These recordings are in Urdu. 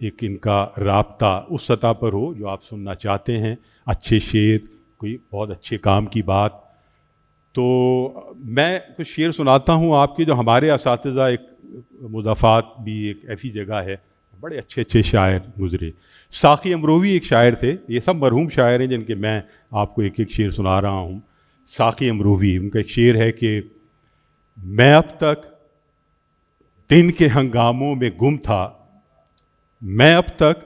ایک ان کا رابطہ اس سطح پر ہو جو آپ سننا چاہتے ہیں، اچھے شعر، کوئی بہت اچھے کام کی بات. تو میں کچھ شعر سناتا ہوں آپ کے، جو ہمارے اساتذہ، ایک مضافات بھی ایک ایسی جگہ ہے، بڑے اچھے اچھے شاعر گزرے. ساقی امروی ایک شاعر تھے، یہ سب مرحوم شاعر ہیں جن کے میں آپ کو ایک ایک شعر سنا رہا ہوں. ساقی امروی، ان کا ایک شعر ہے کہ میں اب تک دن کے ہنگاموں میں گم تھا، میں اب تک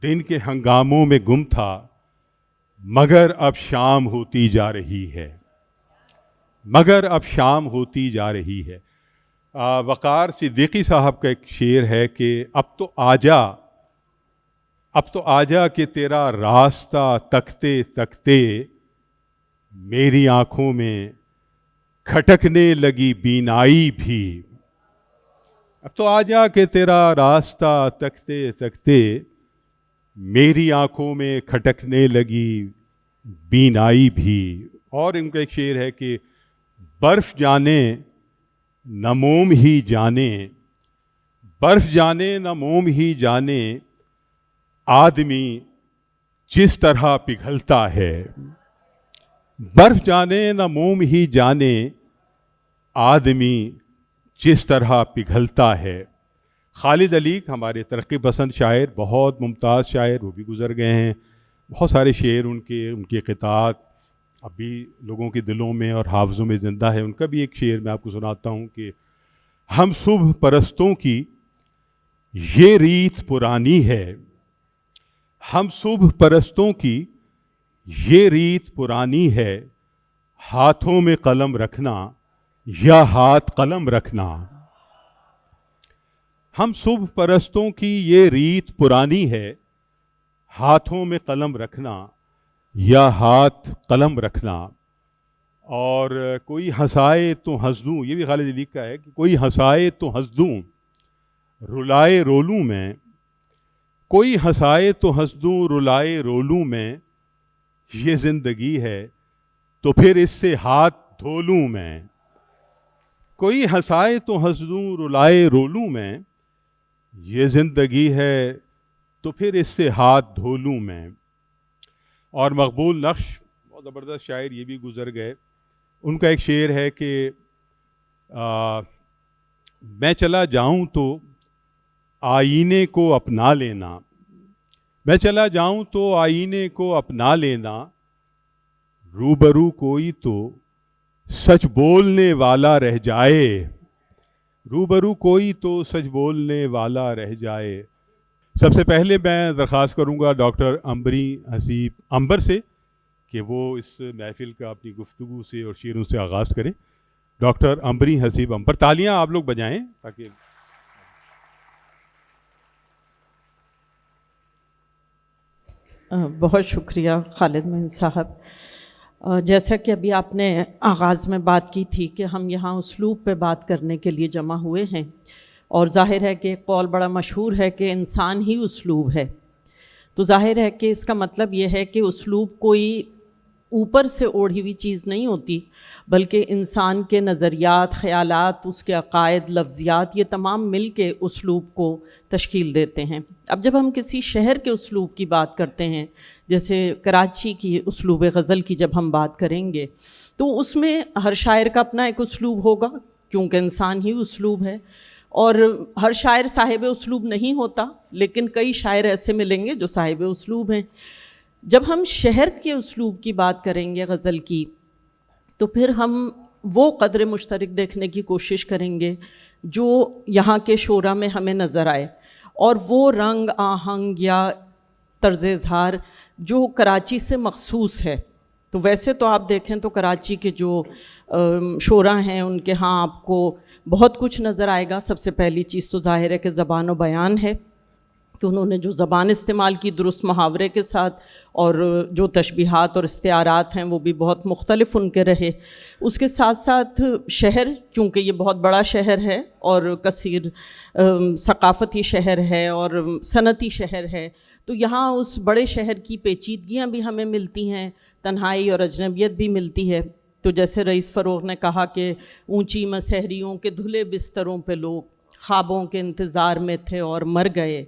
دن کے ہنگاموں میں گم تھا، مگر اب شام ہوتی جا رہی ہے، مگر اب شام ہوتی جا رہی ہے. وقار صدیقی صاحب کا ایک شعر ہے کہ اب تو آجا، اب تو آجا کہ تیرا راستہ تکتے تکتے میری آنکھوں میں کھٹکنے لگی بینائی بھی. اب تو آجا کہ تیرا راستہ تکتے تکتے میری آنکھوں میں کھٹکنے لگی بینائی بھی. اور ان کا ایک شعر ہے کہ برف جانے نہ موم ہی جانے، برف جانے نہ موم ہی جانے، آدمی جس طرح پگھلتا ہے. برف جانے نہ موم ہی جانے، آدمی جس طرح پگھلتا ہے. خالد علی ہمارے ترقی پسند شاعر، بہت ممتاز شاعر، وہ بھی گزر گئے ہیں. بہت سارے شعر ان کے قطعات ابھی لوگوں کے دلوں میں اور حافظوں میں زندہ ہے. ان کا بھی ایک شعر میں آپ کو سناتا ہوں کہ ہم صبح پرستوں کی یہ ریت پرانی ہے، ہم صبح پرستوں کی یہ ریت پرانی ہے، ہاتھوں میں قلم رکھنا یا ہاتھ قلم رکھنا. ہم صبح پرستوں کی یہ ریت پرانی ہے، ہاتھوں میں قلم رکھنا یا ہاتھ قلم رکھنا. اور کوئی ہنسائے تو ہنس دوں، یہ بھی خالد علی کا ہے کہ کوئی ہنسائے تو ہنس دوں رلائے رولوں میں، کوئی ہنسائے تو ہنس دوں رلائے رولوں میں، یہ زندگی ہے تو پھر اس سے ہاتھ دھو لوں میں. کوئی ہنسائے تو ہنس دوں رلائے رولوں میں، یہ زندگی ہے تو پھر اس سے ہاتھ دھو لوں میں. اور مقبول نقش بہت زبردست شاعر، یہ بھی گزر گئے. ان کا ایک شعر ہے کہ میں چلا جاؤں تو آئینے کو اپنا لینا، میں چلا جاؤں تو آئینے کو اپنا لینا، روبرو کوئی تو سچ بولنے والا رہ جائے، روبرو کوئی تو سچ بولنے والا رہ جائے. سب سے پہلے میں درخواست کروں گا ڈاکٹر عنبری حسیب عنبر سے کہ وہ اس محفل کا اپنی گفتگو سے اور شعروں سے آغاز کریں. ڈاکٹر عنبری حسیب عنبر، تالیاں آپ لوگ بجائیں تاکہ. بہت شکریہ خالد معین صاحب. جیسا کہ ابھی آپ نے آغاز میں بات کی تھی کہ ہم یہاں اسلوب پہ بات کرنے کے لیے جمع ہوئے ہیں، اور ظاہر ہے کہ ایک قول بڑا مشہور ہے کہ انسان ہی اسلوب ہے. تو ظاہر ہے کہ اس کا مطلب یہ ہے کہ اسلوب کوئی اوپر سے اوڑھی ہوئی چیز نہیں ہوتی، بلکہ انسان کے نظریات، خیالات، اس کے عقائد، لفظیات، یہ تمام مل کے اسلوب کو تشکیل دیتے ہیں. اب جب ہم کسی شہر کے اسلوب کی بات کرتے ہیں، جیسے کراچی کی اسلوب غزل کی جب ہم بات کریں گے، تو اس میں ہر شاعر کا اپنا ایک اسلوب ہوگا، کیونکہ انسان ہی اسلوب ہے. اور ہر شاعر صاحب اسلوب نہیں ہوتا، لیکن کئی شاعر ایسے ملیں گے جو صاحب اسلوب ہیں. جب ہم شہر کے اسلوب کی بات کریں گے غزل کی، تو پھر ہم وہ قدر مشترک دیکھنے کی کوشش کریں گے جو یہاں کے شعراء میں ہمیں نظر آئے، اور وہ رنگ، آہنگ یا طرز اظہار جو کراچی سے مخصوص ہے. تو ویسے تو آپ دیکھیں تو کراچی کے جو شعراء ہیں ان کے ہاں آپ کو بہت کچھ نظر آئے گا. سب سے پہلی چیز تو ظاہر ہے کہ زبان و بیان ہے، کہ انہوں نے جو زبان استعمال کی درست محاورے کے ساتھ، اور جو تشبیہات اور استعارات ہیں وہ بھی بہت مختلف ان کے رہے. اس کے ساتھ ساتھ شہر، چونکہ یہ بہت بڑا شہر ہے اور کثیر ثقافتی شہر ہے اور صنعتی شہر ہے، تو یہاں اس بڑے شہر کی پیچیدگیاں بھی ہمیں ملتی ہیں، تنہائی اور اجنبیت بھی ملتی ہے. تو جیسے رئیس فروغ نے کہا کہ اونچی مسحریوں کے دھلے بستروں پہ لوگ خوابوں کے انتظار میں تھے اور مر گئے.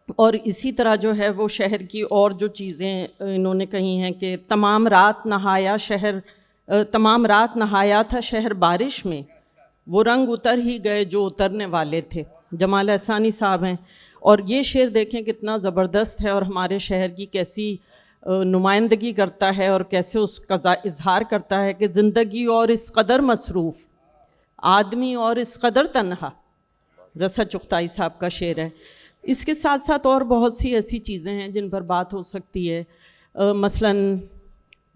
اور اسی طرح جو ہے وہ شہر کی اور جو چیزیں انہوں نے کہی ہیں کہ تمام رات نہایا تھا شہر بارش میں، وہ رنگ اتر ہی گئے جو اترنے والے تھے، جمال احسانی صاحب ہیں۔ اور یہ شعر دیکھیں کتنا زبردست ہے اور ہمارے شہر کی کیسی نمائندگی کرتا ہے اور کیسے اس کا اظہار کرتا ہے کہ زندگی اور اس قدر مصروف، آدمی اور اس قدر تنہا، رسا چغتائی صاحب کا شعر ہے۔ اس کے ساتھ ساتھ اور بہت سی ایسی چیزیں ہیں جن پر بات ہو سکتی ہے، مثلاً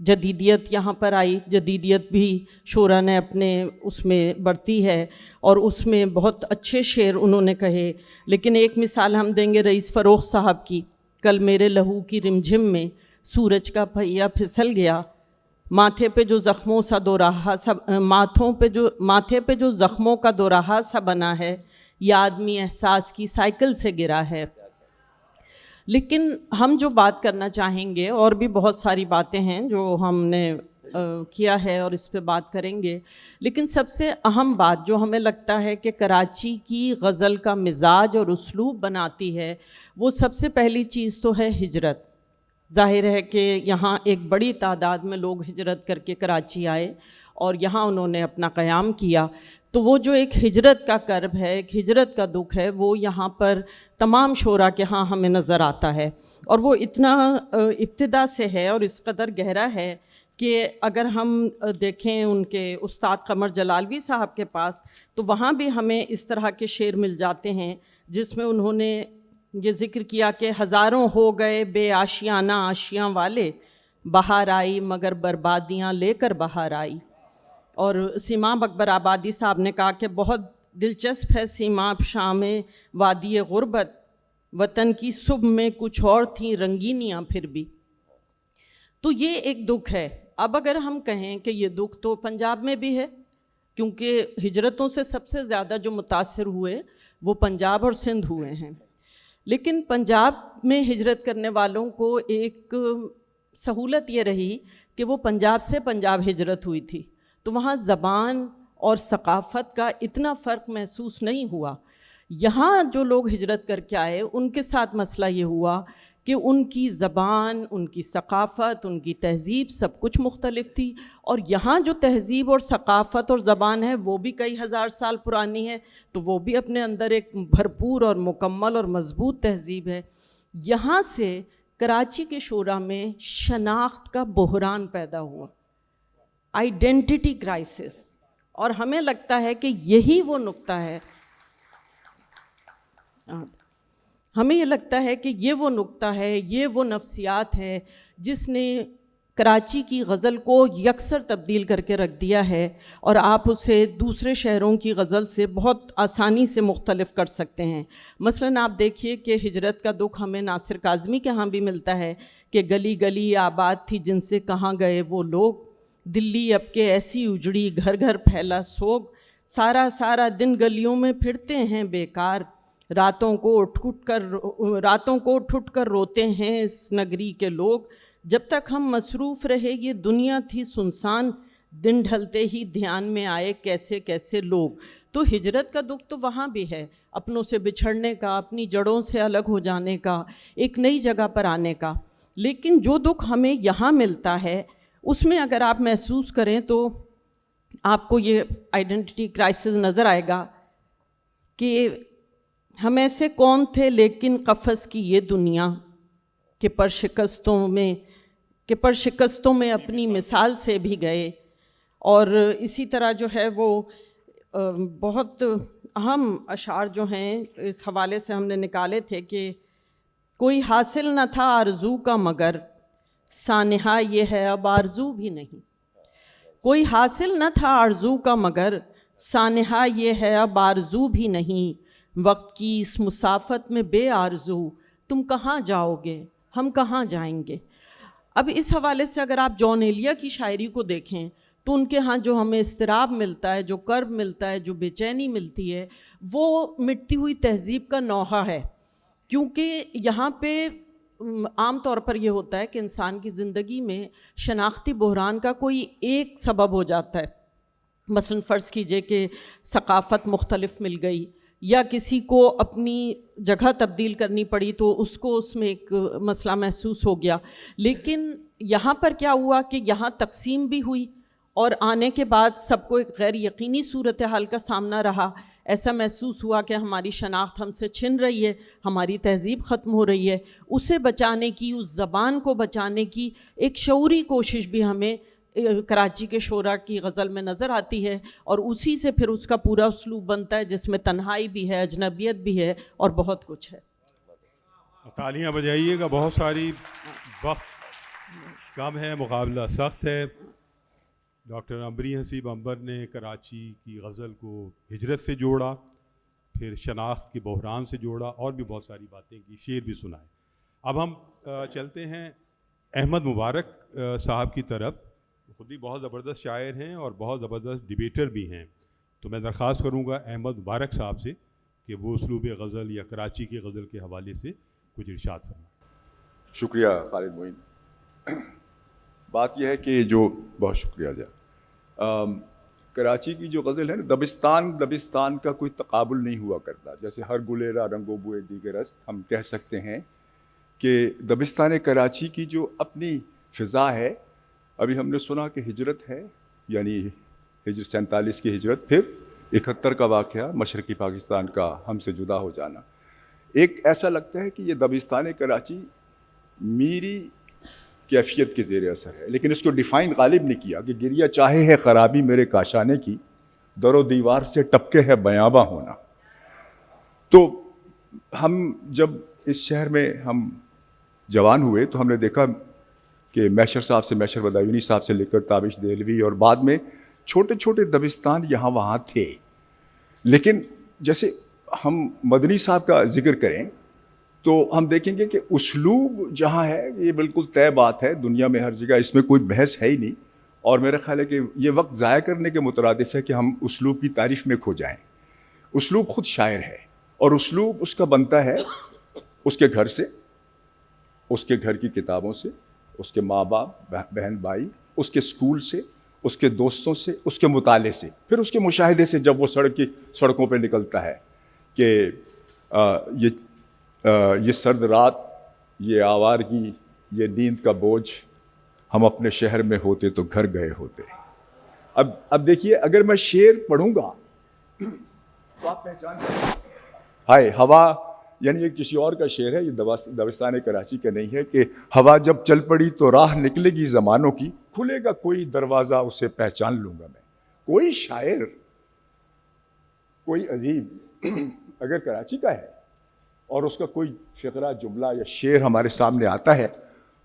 جدیدیت یہاں پر آئی، جدیدیت بھی شعراء نے اپنے اس میں برتی ہے اور اس میں بہت اچھے شعر انہوں نے کہے، لیکن ایک مثال ہم دیں گے رئیس فروخ صاحب کی، کل میرے لہو کی رمجھم میں سورج کا پہیا پھسل گیا، ماتھے پہ جو زخموں سا دوراہا سا ماتھے پہ جو زخموں کا دوراہا سا بنا ہے، یہ آدمی احساس کی سائیکل سے گرا ہے۔ لیکن ہم جو بات کرنا چاہیں گے، اور بھی بہت ساری باتیں ہیں جو ہم نے کیا ہے اور اس پہ بات کریں گے، لیکن سب سے اہم بات جو ہمیں لگتا ہے کہ کراچی کی غزل کا مزاج اور اسلوب بناتی ہے، وہ سب سے پہلی چیز تو ہے ہجرت۔ ظاہر ہے کہ یہاں ایک بڑی تعداد میں لوگ ہجرت کر کے کراچی آئے اور یہاں انہوں نے اپنا قیام کیا، تو وہ جو ایک ہجرت کا کرب ہے، ایک ہجرت کا دکھ ہے، وہ یہاں پر تمام شعراء کے ہاں ہمیں نظر آتا ہے، اور وہ اتنا ابتدا سے ہے اور اس قدر گہرا ہے کہ اگر ہم دیکھیں ان کے استاد قمر جلالوی صاحب کے پاس، تو وہاں بھی ہمیں اس طرح کے شعر مل جاتے ہیں جس میں انہوں نے یہ ذکر کیا کہ ہزاروں ہو گئے بے آشیانہ آشیاں والے، بہار آئی مگر بربادیاں لے کر بہار آئی۔ اور سیماب اکبر آبادی صاحب نے کہا کہ بہت دلچسپ ہے سیماب شام وادی غربت، وطن کی صبح میں کچھ اور تھیں رنگینیاں پھر بھی۔ تو یہ ایک دکھ ہے۔ اب اگر ہم کہیں کہ یہ دکھ تو پنجاب میں بھی ہے، کیونکہ ہجرتوں سے سب سے زیادہ جو متاثر ہوئے وہ پنجاب اور سندھ ہوئے ہیں، لیکن پنجاب میں ہجرت کرنے والوں کو ایک سہولت یہ رہی کہ وہ پنجاب سے پنجاب ہجرت ہوئی تھی، تو وہاں زبان اور ثقافت کا اتنا فرق محسوس نہیں ہوا۔ یہاں جو لوگ ہجرت کر کے آئے ان کے ساتھ مسئلہ یہ ہوا کہ ان کی زبان، ان کی ثقافت، ان کی تہذیب سب کچھ مختلف تھی، اور یہاں جو تہذیب اور ثقافت اور زبان ہے وہ بھی کئی ہزار سال پرانی ہے، تو وہ بھی اپنے اندر ایک بھرپور اور مکمل اور مضبوط تہذیب ہے۔ یہاں سے کراچی کے شعراء میں شناخت کا بحران پیدا ہوا، آئیڈینٹی کرائسس، اور ہمیں لگتا ہے کہ یہی وہ نقطہ ہے، ہمیں یہ لگتا ہے کہ یہ وہ نقطہ ہے، یہ وہ نفسیات ہے جس نے کراچی کی غزل کو یکسر تبدیل کر کے رکھ دیا ہے، اور آپ اسے دوسرے شہروں کی غزل سے بہت آسانی سے مختلف کر سکتے ہیں۔ مثلاً آپ دیکھیے کہ ہجرت کا دکھ ہمیں ناصر کاظمی کے ہاں بھی ملتا ہے کہ گلی گلی آباد تھی جن سے کہاں گئے وہ لوگ، دلی اب کے ایسی اجڑی گھر گھر پھیلا سوگ، سارا سارا دن گلیوں میں پھرتے ہیں بیکار، راتوں کو اٹھ اٹھ کر روتے ہیں اس نگری کے لوگ، جب تک ہم مصروف رہے یہ دنیا تھی سنسان، دن ڈھلتے ہی دھیان میں آئے کیسے کیسے لوگ۔ تو ہجرت کا دکھ تو وہاں بھی ہے، اپنوں سے بچھڑنے کا، اپنی جڑوں سے الگ ہو جانے کا، ایک نئی جگہ پر آنے کا۔ لیکن جو دکھ ہمیں یہاں ملتا ہے اس میں اگر آپ محسوس کریں تو آپ کو یہ آئیڈینٹی کرائسس نظر آئے گا کہ ہم ایسے کون تھے لیکن قفس کی یہ دنیا کہ پر شکستوں میں اپنی مثال سے بھی گئے۔ اور اسی طرح جو ہے وہ بہت اہم اشعار جو ہیں اس حوالے سے ہم نے نکالے تھے کہ کوئی حاصل نہ تھا آرزو کا مگر سانحہ یہ ہے اب آرزو بھی نہیں، کوئی حاصل نہ تھا آرزو کا مگر سانحہ یہ ہے اب آرزو بھی نہیں، وقت کی اس مسافت میں بے آرزو تم کہاں جاؤ گے ہم کہاں جائیں گے۔ اب اس حوالے سے اگر آپ جان ایلیا کی شاعری کو دیکھیں تو ان کے ہاں جو ہمیں اضطراب ملتا ہے، جو کرب ملتا ہے، جو بے چینی ملتی ہے، وہ مٹتی ہوئی تہذیب کا نوحہ ہے، کیونکہ یہاں پہ عام طور پر یہ ہوتا ہے کہ انسان کی زندگی میں شناختی بحران کا کوئی ایک سبب ہو جاتا ہے، مثلا فرض کیجئے کہ ثقافت مختلف مل گئی، یا کسی کو اپنی جگہ تبدیل کرنی پڑی تو اس کو اس میں ایک مسئلہ محسوس ہو گیا. لیکن یہاں پر کیا ہوا کہ یہاں تقسیم بھی ہوئی اور آنے کے بعد سب کو ایک غیر یقینی صورتحال کا سامنا رہا. ایسا محسوس ہوا کہ ہماری شناخت ہم سے چھن رہی ہے, ہماری تہذیب ختم ہو رہی ہے. اسے بچانے کی, اس زبان کو بچانے کی ایک شعوری کوشش بھی ہمیں کراچی کے شعراء کی غزل میں نظر آتی ہے, اور اسی سے پھر اس کا پورا اسلوب بنتا ہے جس میں تنہائی بھی ہے, اجنبیت بھی ہے اور بہت کچھ ہے. تالیاں بجائیے گا. بہت ساری وقت کم ہے, مقابلہ سخت ہے. ڈاکٹر عمری حسیب عنبر نے کراچی کی غزل کو ہجرت سے جوڑا, پھر شناخت کے بحران سے جوڑا, اور بھی بہت ساری باتیں کی, شعر بھی سنائے. اب ہم چلتے ہیں احمد مبارک صاحب کی طرف. خود ہی بہت زبردست شاعر ہیں اور بہت زبردست ڈیبیٹر بھی ہیں, تو میں درخواست کروں گا احمد مبارک صاحب سے کہ وہ اسلوب غزل یا کراچی کی غزل کے حوالے سے کچھ ارشاد فرمائیں. شکریہ خالد معین. بات یہ ہے کہ جو بہت شکریہ جا کراچی کی جو غزل ہے نا, دبستان کا کوئی تقابل نہیں ہوا کرتا. جیسے ہر گلیرا رنگو بوئے دیگر است, ہم کہہ سکتے ہیں کہ دبستان کراچی کی جو اپنی فضا ہے. ابھی ہم نے سنا کہ ہجرت ہے, یعنی ہجرت 47 کی ہجرت, پھر 71 کا واقعہ, مشرقی پاکستان کا ہم سے جدا ہو جانا. ایک ایسا لگتا ہے کہ یہ دبستان کراچی میری کیفیت کے زیر اثر ہے, لیکن اس کو ڈیفائن غالب نہیں کیا کہ گریہ چاہے ہے خرابی میرے کاشانے کی, در و دیوار سے ٹپکے ہے بیاباں ہونا. تو ہم جب اس شہر میں ہم جوان ہوئے تو ہم نے دیکھا کہ میشر صاحب سے, میشر بداونی صاحب سے لے کر تابش دہلوی, اور بعد میں چھوٹے چھوٹے دبستان یہاں وہاں تھے. لیکن جیسے ہم مدنی صاحب کا ذکر کریں تو ہم دیکھیں گے کہ اسلوب جہاں ہے یہ بالکل طے بات ہے, دنیا میں ہر جگہ اس میں کوئی بحث ہے ہی نہیں. اور میرا خیال ہے کہ یہ وقت ضائع کرنے کے مترادف ہے کہ ہم اسلوب کی تعریف میں کھو جائیں. اسلوب خود شاعر ہے, اور اسلوب اس کا بنتا ہے اس کے گھر سے, اس کے گھر کی کتابوں سے, اس کے ماں باپ بہن بھائی, اس کے اسکول سے, اس کے دوستوں سے, اس کے مطالعے سے, پھر اس کے مشاہدے سے جب وہ سڑکوں پہ نکلتا ہے کہ یہ سرد رات, یہ آوارگی, یہ نیند کا بوجھ, ہم اپنے شہر میں ہوتے تو گھر گئے ہوتے. اب دیکھیے, اگر میں شعر پڑھوں گا تو آپ پہچان ہائے ہوا, یعنی یہ کسی اور کا شعر ہے, یہ دبستان کراچی کا نہیں ہے, کہ ہوا جب چل پڑی تو راہ نکلے گی زمانوں کی, کھلے گا کوئی دروازہ اسے پہچان لوں گا میں. کوئی شاعر, کوئی ادیب اگر کراچی کا ہے اور اس کا کوئی فقرہ, جملہ یا شعر ہمارے سامنے آتا ہے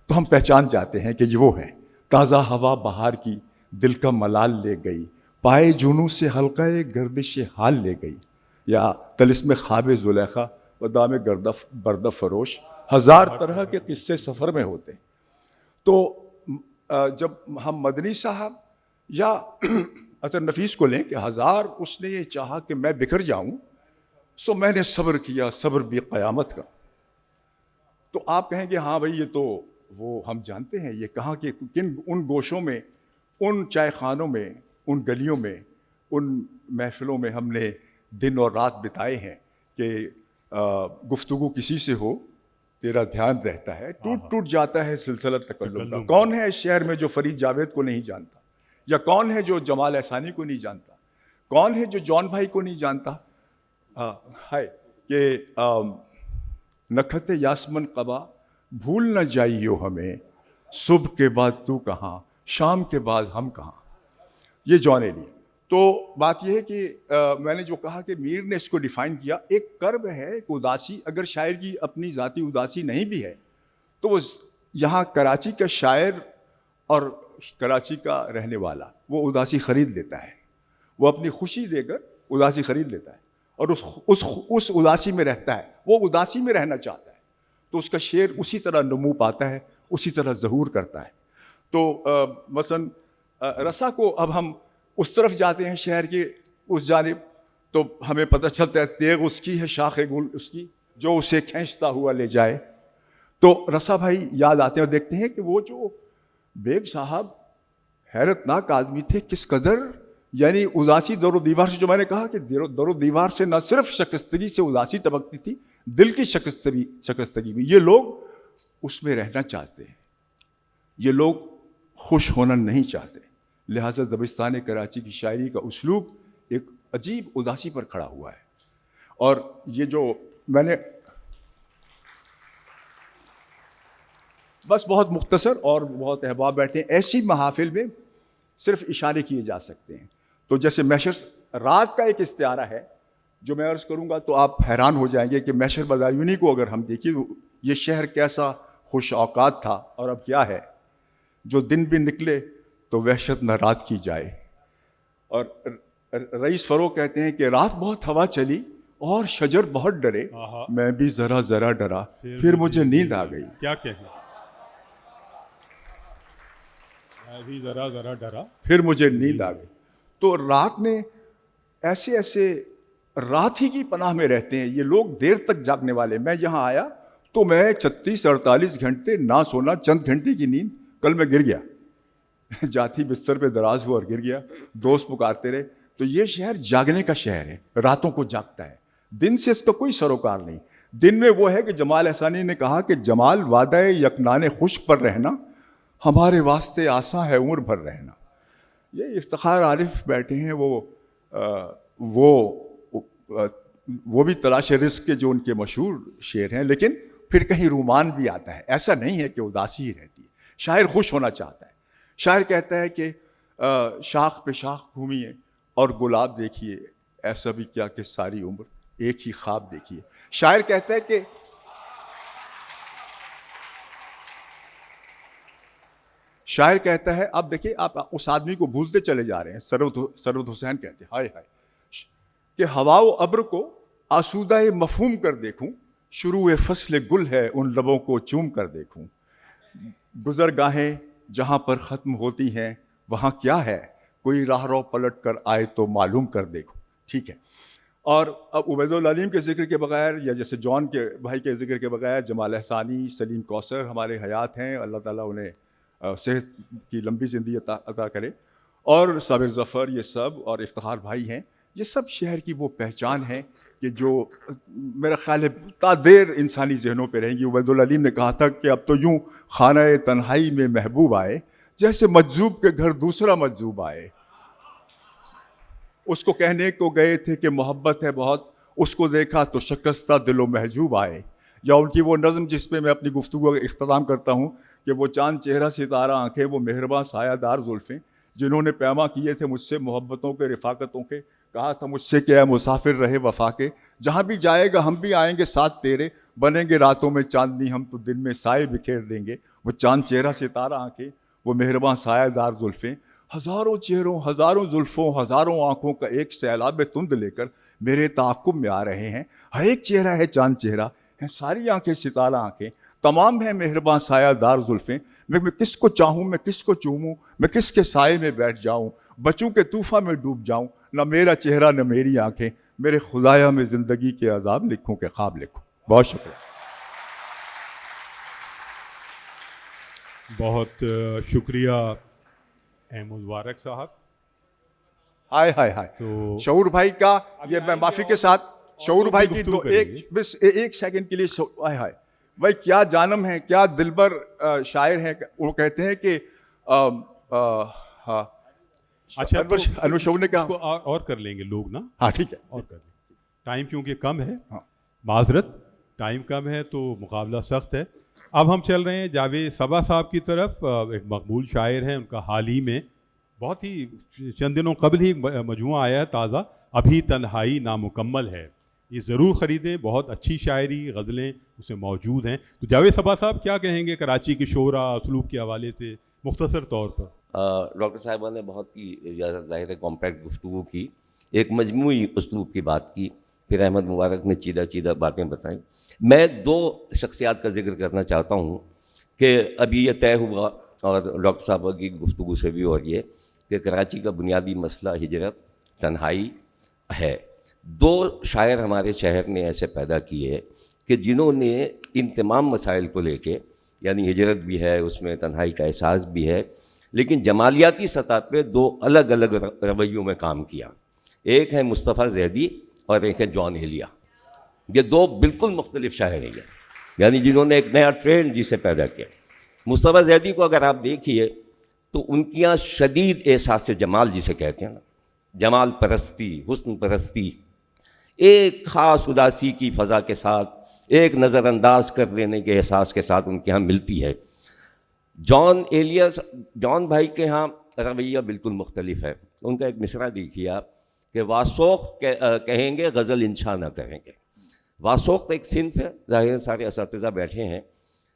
تو ہم پہچان جاتے ہیں کہ یہ وہ ہے. تازہ ہوا بہار کی دل کا ملال لے گئی, پائے جنوں سے حلقہ گردش حال لے گئی, یا طلسم خواب زلیخا و دام بردہ فروش, ہزار طرح کے قصے سفر میں ہوتے. تو جب ہم مدنی صاحب یا عطر نفیس کو لیں کہ ہزار اس نے یہ چاہا کہ میں بکھر جاؤں, سو میں نے صبر کیا, صبر بھی قیامت کا. تو آپ کہیں گے ہاں بھائی یہ تو وہ ہم جانتے ہیں, یہ کہاں کے کن ان گوشوں میں, ان چائے خانوں میں, ان گلیوں میں, ان محفلوں میں ہم نے دن اور رات بتائے ہیں کہ گفتگو کسی سے ہو تیرا دھیان رہتا ہے, ٹوٹ ٹوٹ جاتا ہے سلسلہ تکلم کا. کون ہے اس شہر میں جو فرید جاوید کو نہیں جانتا, یا کون ہے جو جمال احسانی کو نہیں جانتا, کون ہے جو جان بھائی کو نہیں جانتا. ہے کہ نکھت یاسمن قبا بھول نہ جائیو ہمیں, صبح کے بعد تو کہاں, شام کے بعد ہم کہاں. یہ جان ایلی. تو بات یہ ہے کہ میں نے جو کہا کہ میر نے اس کو ڈیفائن کیا, ایک کرب ہے, ایک اداسی. اگر شاعر کی اپنی ذاتی اداسی نہیں بھی ہے تو وہ یہاں کراچی کا شاعر اور کراچی کا رہنے والا وہ اداسی خرید لیتا ہے, وہ اپنی خوشی دے کر اداسی خرید لیتا ہے اور اس اداسی میں رہتا ہے, وہ اداسی میں رہنا چاہتا ہے. تو اس کا شعر اسی طرح نمو پاتا ہے, اسی طرح ظہور کرتا ہے. تو مثلا رسا کو اب ہم اس طرف جاتے ہیں شہر کے اس جانب تو ہمیں پتہ چلتا ہے تیغ اس کی ہے, شاخ گل اس کی, جو اسے کھینچتا ہوا لے جائے. تو رسا بھائی یاد آتے ہیں اور دیکھتے ہیں کہ وہ جو بیگ صاحب حیرت ناک آدمی تھے, کس قدر یعنی اداسی در و دیوار سے، جو میں نے کہا کہ در و دیوار سے نہ صرف شکستگی سے اداسی ٹپکتی تھی، دل کی شکستگی بھی. یہ لوگ اس میں رہنا چاہتے ہیں، یہ لوگ خوش ہونا نہیں چاہتے. لہٰذا دبستان کراچی کی شاعری کا اسلوب ایک عجیب اداسی پر کھڑا ہوا ہے. اور یہ جو میں نے بس بہت مختصر، اور بہت احباب بیٹھے ہیں، ایسی محافل میں صرف اشارے کیے جا سکتے ہیں. تو جیسے میشر رات کا ایک استعارہ ہے جو میں عرض کروں گا تو آپ حیران ہو جائیں گے کہ میشر بضاعیونی کو اگر ہم دیکھیں یہ شہر کیسا خوش اوقات تھا اور اب کیا ہے. جو دن بھی نکلے تو وحشت نہ رات کی جائے. اور رئیس فروغ کہتے ہیں کہ رات بہت ہوا چلی اور شجر بہت ڈرے، میں بھی ذرا ذرا ڈرا پھر مجھے نیند آ گئی. کیا کہیں، میں بھی ذرا ذرا ڈرا پھر مجھے نیند آ گئی. تو رات میں ایسے رات ہی کی پناہ میں رہتے ہیں یہ لوگ، دیر تک جاگنے والے. میں یہاں آیا تو میں 36-48 گھنٹے نہ سونا، چند گھنٹے کی نیند. کل میں گر گیا، جاتی بستر پہ دراز ہوا اور گر گیا، دوست پکارتے رہے. تو یہ شہر جاگنے کا شہر ہے، راتوں کو جاگتا ہے، دن سے اس کا کوئی سروکار نہیں. دن میں وہ ہے کہ جمال احسانی نے کہا کہ جمال وعدہ یکنان خشک پر رہنا ہمارے واسطے آساں ہے عمر بھر رہنا. یہ افتخار عارف بیٹھے ہیں، وہ بھی تلاش رزق کے جو ان کے مشہور شعر ہیں، لیکن پھر کہیں رومان بھی آتا ہے. ایسا نہیں ہے کہ اداسی ہی رہتی ہے. شاعر خوش ہونا چاہتا ہے. شاعر کہتا ہے کہ شاخ پہ شاخ گھومیے اور گلاب دیکھیے، ایسا بھی کیا کہ ساری عمر ایک ہی خواب دیکھیے. شاعر کہتا ہے کہ شاعر کہتا ہے، اب دیکھیں آپ اس آدمی کو بھولتے چلے جا رہے ہیں. سرود حسین کہتے ہیں ہائے ہائے کہ ہوا و ابر کو آسودہ مفہوم کر دیکھوں، شروع فصل گل ہے ان لبوں کو چوم کر دیکھوں. گزر گاہیں جہاں پر ختم ہوتی ہیں وہاں کیا ہے، کوئی راہ رو پلٹ کر آئے تو معلوم کر دیکھو. ٹھیک ہے. اور اب عبید العلیم کے ذکر کے بغیر، یا جیسے جان کے بھائی کے ذکر کے بغیر، جمال احسانی، سلیم کوثر ہمارے حیات ہیں، اللہ تعالیٰ انہیں صحت کی لمبی زندگی عطا کرے، اور صابر ظفر، یہ سب، اور افتخار بھائی ہیں. یہ سب شہر کی وہ پہچان ہے کہ جو میرا خیال ہے تا دیر انسانی ذہنوں پہ رہیں گی. عبید العلیم نے کہا تھا کہ اب تو یوں خانہ تنہائی میں محبوب آئے جیسے مجذوب کے گھر دوسرا مجذوب آئے. اس کو کہنے کو گئے تھے کہ محبت ہے بہت، اس کو دیکھا تو شکستہ دل و محجوب آئے. یا ان کی وہ نظم جس پہ میں اپنی گفتگو کا اختتام کرتا ہوں کہ وہ چاند چہرہ ستارہ آنکھیں، وہ مہرباں سایہ دار زلفیں، جنہوں نے پیما کیے تھے مجھ سے محبتوں کے رفاقتوں کے. کہا تھا مجھ سے کہ اے مسافر رہے وفا کے، جہاں بھی جائے گا ہم بھی آئیں گے ساتھ تیرے، بنیں گے راتوں میں چاندنی ہم تو دن میں سائے بکھیر دیں گے. وہ چاند چہرہ ستارہ آنکھیں، وہ مہرباں سایہ دار زلفیں، ہزاروں چہروں، ہزاروں زلفوں، ہزاروں آنکھوں کا ایک سیلاب تند لے کر میرے تعاقب میں آ رہے ہیں. ہر ایک چہرہ ہے چاند چہرہ، ہیں ساری آنکھیں ستارہ آنکھیں، تمام ہیں مہرباں سایہ دار زلفیں. میں کس کو چاہوں، میں کس کو چوموں، میں کس کے سائے میں بیٹھ جاؤں، بچوں کے طوفان میں ڈوب جاؤں، نہ میرا چہرہ نہ میری آنکھیں، میرے خدایا میں زندگی کے عذاب لکھوں کہ خواب لکھوں. بہت شکریہ. بہت شکریہ احمد مبارک صاحب. ہائے ہائے ہائے. تو شعور بھائی کا یہ میں معافی کے ساتھ شعور بھائی کی بس ایک سیکنڈ کے لیے ہائے ہائے بھائی کیا جانم ہے، کیا دلبر شاعر ہیں. وہ کہتے ہیں کہ اچھا انوشو نے کہا اور کر لیں گے لوگ نا. ہاں ٹھیک ہے، اور کر لیں گے، ٹائم کیونکہ کم ہے، معذرت ٹائم کم ہے تو مقابلہ سخت ہے. اب ہم چل رہے ہیں جاوید صبا صاحب کی طرف. ایک مقبول شاعر ہیں، ان کا حال ہی میں بہت ہی چند دنوں قبل ہی مجموعہ آیا ہے تازہ، ابھی تنہائی نامکمل ہے. یہ ضرور خریدیں، بہت اچھی شاعری غزلیں اس میں موجود ہیں. تو جاوید صبا صاحب کیا کہیں گے کراچی کی شعرا اسلوب کے حوالے سے مختصر طور پر؟ ڈاکٹر صاحبہ نے بہت ہی ظاہر کمپیکٹ گفتگو کی، ایک مجموعی اسلوب کی بات کی، پھر احمد مبارک نے چیدہ باتیں بتائیں. میں دو شخصیات کا ذکر کرنا چاہتا ہوں کہ ابھی یہ طے ہوا اور ڈاکٹر صاحبہ کی گفتگو سے بھی ہو رہی ہے کہ کراچی کا بنیادی مسئلہ ہجرت، تنہائی ہے. دو شاعر ہمارے شہر نے ایسے پیدا کیے کہ جنہوں نے ان تمام مسائل کو لے کے، یعنی ہجرت بھی ہے، اس میں تنہائی کا احساس بھی ہے، لیکن جمالیاتی سطح پہ دو الگ الگ رویوں میں کام کیا. ایک ہے مصطفیٰ زیدی اور ایک ہے جان ایلیا. یہ دو بالکل مختلف شاعر ہیں، یعنی جنہوں نے ایک نیا ٹرینڈ جسے پیدا کیا. مصطفیٰ زیدی کو اگر آپ دیکھیے تو ان کی یہاں شدید احساس جمال جسے کہتے ہیں نا، جمال پرستی، حسن پرستی، ایک خاص اداسی کی فضا کے ساتھ، ایک نظر انداز کر لینے کے احساس کے ساتھ ان کے ہاں ملتی ہے. جان بھائی کے ہاں رویہ بالکل مختلف ہے. ان کا ایک مصرع دیکھیے آپ کہ واسوخت کہیں گے غزل انشا نہ کریں گے. واسوخت ایک صنف ہے، ظاہر سارے اساتذہ بیٹھے ہیں،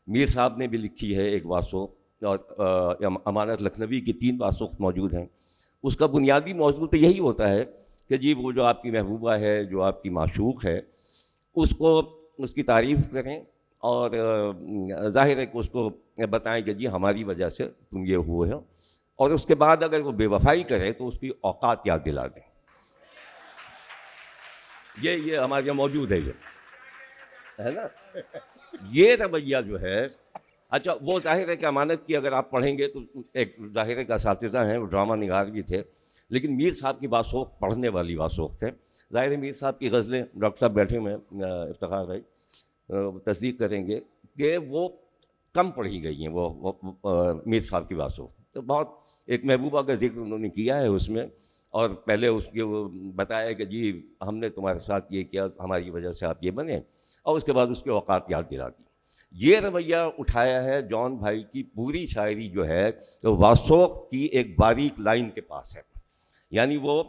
میر صاحب نے بھی لکھی ہے ایک واسوخت، اور امانت لکھنوی کی 3 واسوخت موجود ہیں. اس کا بنیادی موضوع تو یہی ہوتا ہے کہ جی وہ جو آپ کی محبوبہ ہے، جو آپ کی معشوق ہے، اس کی تعریف کریں، اور ظاہر ہے کہ اس کو بتائیں کہ جی ہماری وجہ سے تم یہ ہوئے ہو، اور اس کے بعد اگر وہ بے وفائی کرے تو اس کی اوقات یاد دلا دیں. یہ ہمارے یہاں موجود ہے، یہ ہے نا. یہ رویہ جو ہے، اچھا وہ ظاہر ہے کہ امانت کی اگر آپ پڑھیں گے تو ایک ظاہر ہے کہ اساتذہ ہیں، وہ ڈرامہ نگار بھی تھے، لیکن میر صاحب کی واسوخت پڑھنے والی واسوخت ہے. ظاہر ہے میر صاحب کی غزلیں، ڈاکٹر صاحب بیٹھے ہوئے ہیں افتخار بھائی تصدیق کریں گے کہ وہ کم پڑھی گئی ہیں، وہ میر صاحب کی واسوخت. تو بہت ایک محبوبہ کا ذکر انہوں نے کیا ہے اس میں، اور پہلے اس کے وہ بتایا کہ جی ہم نے تمہارے ساتھ یہ کیا، ہماری وجہ سے آپ یہ بنے، اور اس کے بعد اس کے اوقات یاد دلا دی. یہ رویہ اٹھایا ہے جان بھائی کی پوری شاعری جو ہے تو واسوخت کی ایک باریک لائن کے پاس ہے. یعنی وہ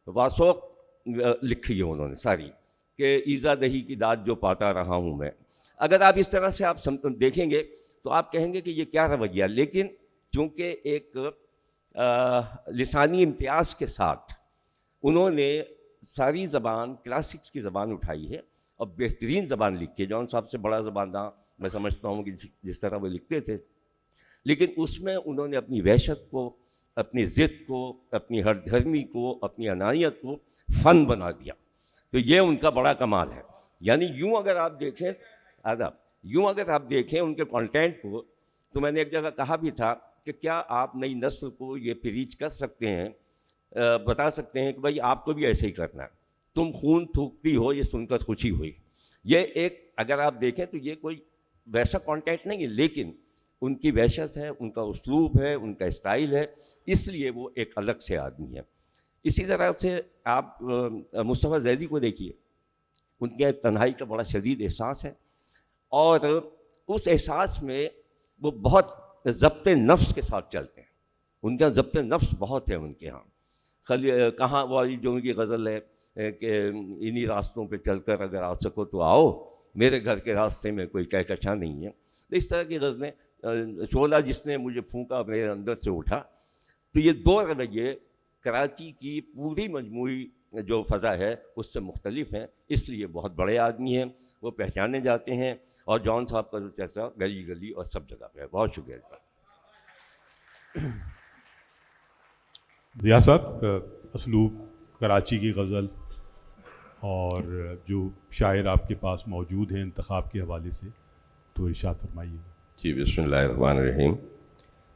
واسوخت لکھی ہے انہوں نے ساری کہ ایزا دہی کی داد جو پاتا رہا ہوں میں. اگر آپ اس طرح سے آپ دیکھیں گے تو آپ کہیں گے کہ یہ کیا رویہ، لیکن چونکہ ایک لسانی امتیاز کے ساتھ انہوں نے ساری زبان، کلاسکس کی زبان اٹھائی ہے اور بہترین زبان لکھی ہے. جان صاحب سے بڑا زبان داں میں سمجھتا ہوں کہ جس طرح وہ لکھتے تھے، لیکن اس میں انہوں نے اپنی وحشت کو، اپنی ضد کو، اپنی ہر دھرمی کو، اپنی انانیت کو فن بنا دیا. تو یہ ان کا بڑا کمال ہے. یعنی یوں اگر آپ دیکھیں ان کے کانٹینٹ کو، تو میں نے ایک جگہ کہا بھی تھا کہ کیا آپ نئی نسل کو یہ پریچ کر سکتے ہیں، بتا سکتے ہیں کہ بھائی آپ کو بھی ایسے ہی کرنا ہے، تم خون تھوکتی ہو یہ سن کر خوشی ہوئی. یہ ایک اگر آپ دیکھیں تو یہ کوئی ویسا کانٹینٹ نہیں ہے، لیکن ان کی وحشت ہے، ان کا اسلوب ہے، ان کا اسٹائل ہے، اس لیے وہ ایک الگ سے آدمی ہے. اسی طرح سے آپ مصطفیٰ زیدی کو دیکھیے، ان کے تنہائی کا بڑا شدید احساس ہے، اور اس احساس میں وہ بہت ضبط نفس کے ساتھ چلتے ہیں. ان کا ضبط نفس بہت ہے ان کے ہاں. کہاں والی جو ان کی غزل ہے کہ انہی راستوں پہ چل کر اگر آ سکو تو آؤ، میرے گھر کے راستے میں کوئی کہکشاں نہیں ہے. اس طرح کی غزلیں، شعلہ جس نے مجھے پھونکا میرے اندر سے اٹھا. تو یہ 2 رویے کراچی کی پوری مجموعی جو فضا ہے اس سے مختلف ہیں، اس لیے بہت بڑے آدمی ہیں، وہ پہچانے جاتے ہیں، اور جان صاحب کا جو چرچا گلی گلی اور سب جگہ پہ ہے. بہت شکریہ. ضیاء صاحب، اسلوب کراچی کی غزل اور جو شاعر آپ کے پاس موجود ہیں انتخاب کے حوالے سے تو ارشاد فرمائیے. جی بسم اللہ الرحمن الرحیم.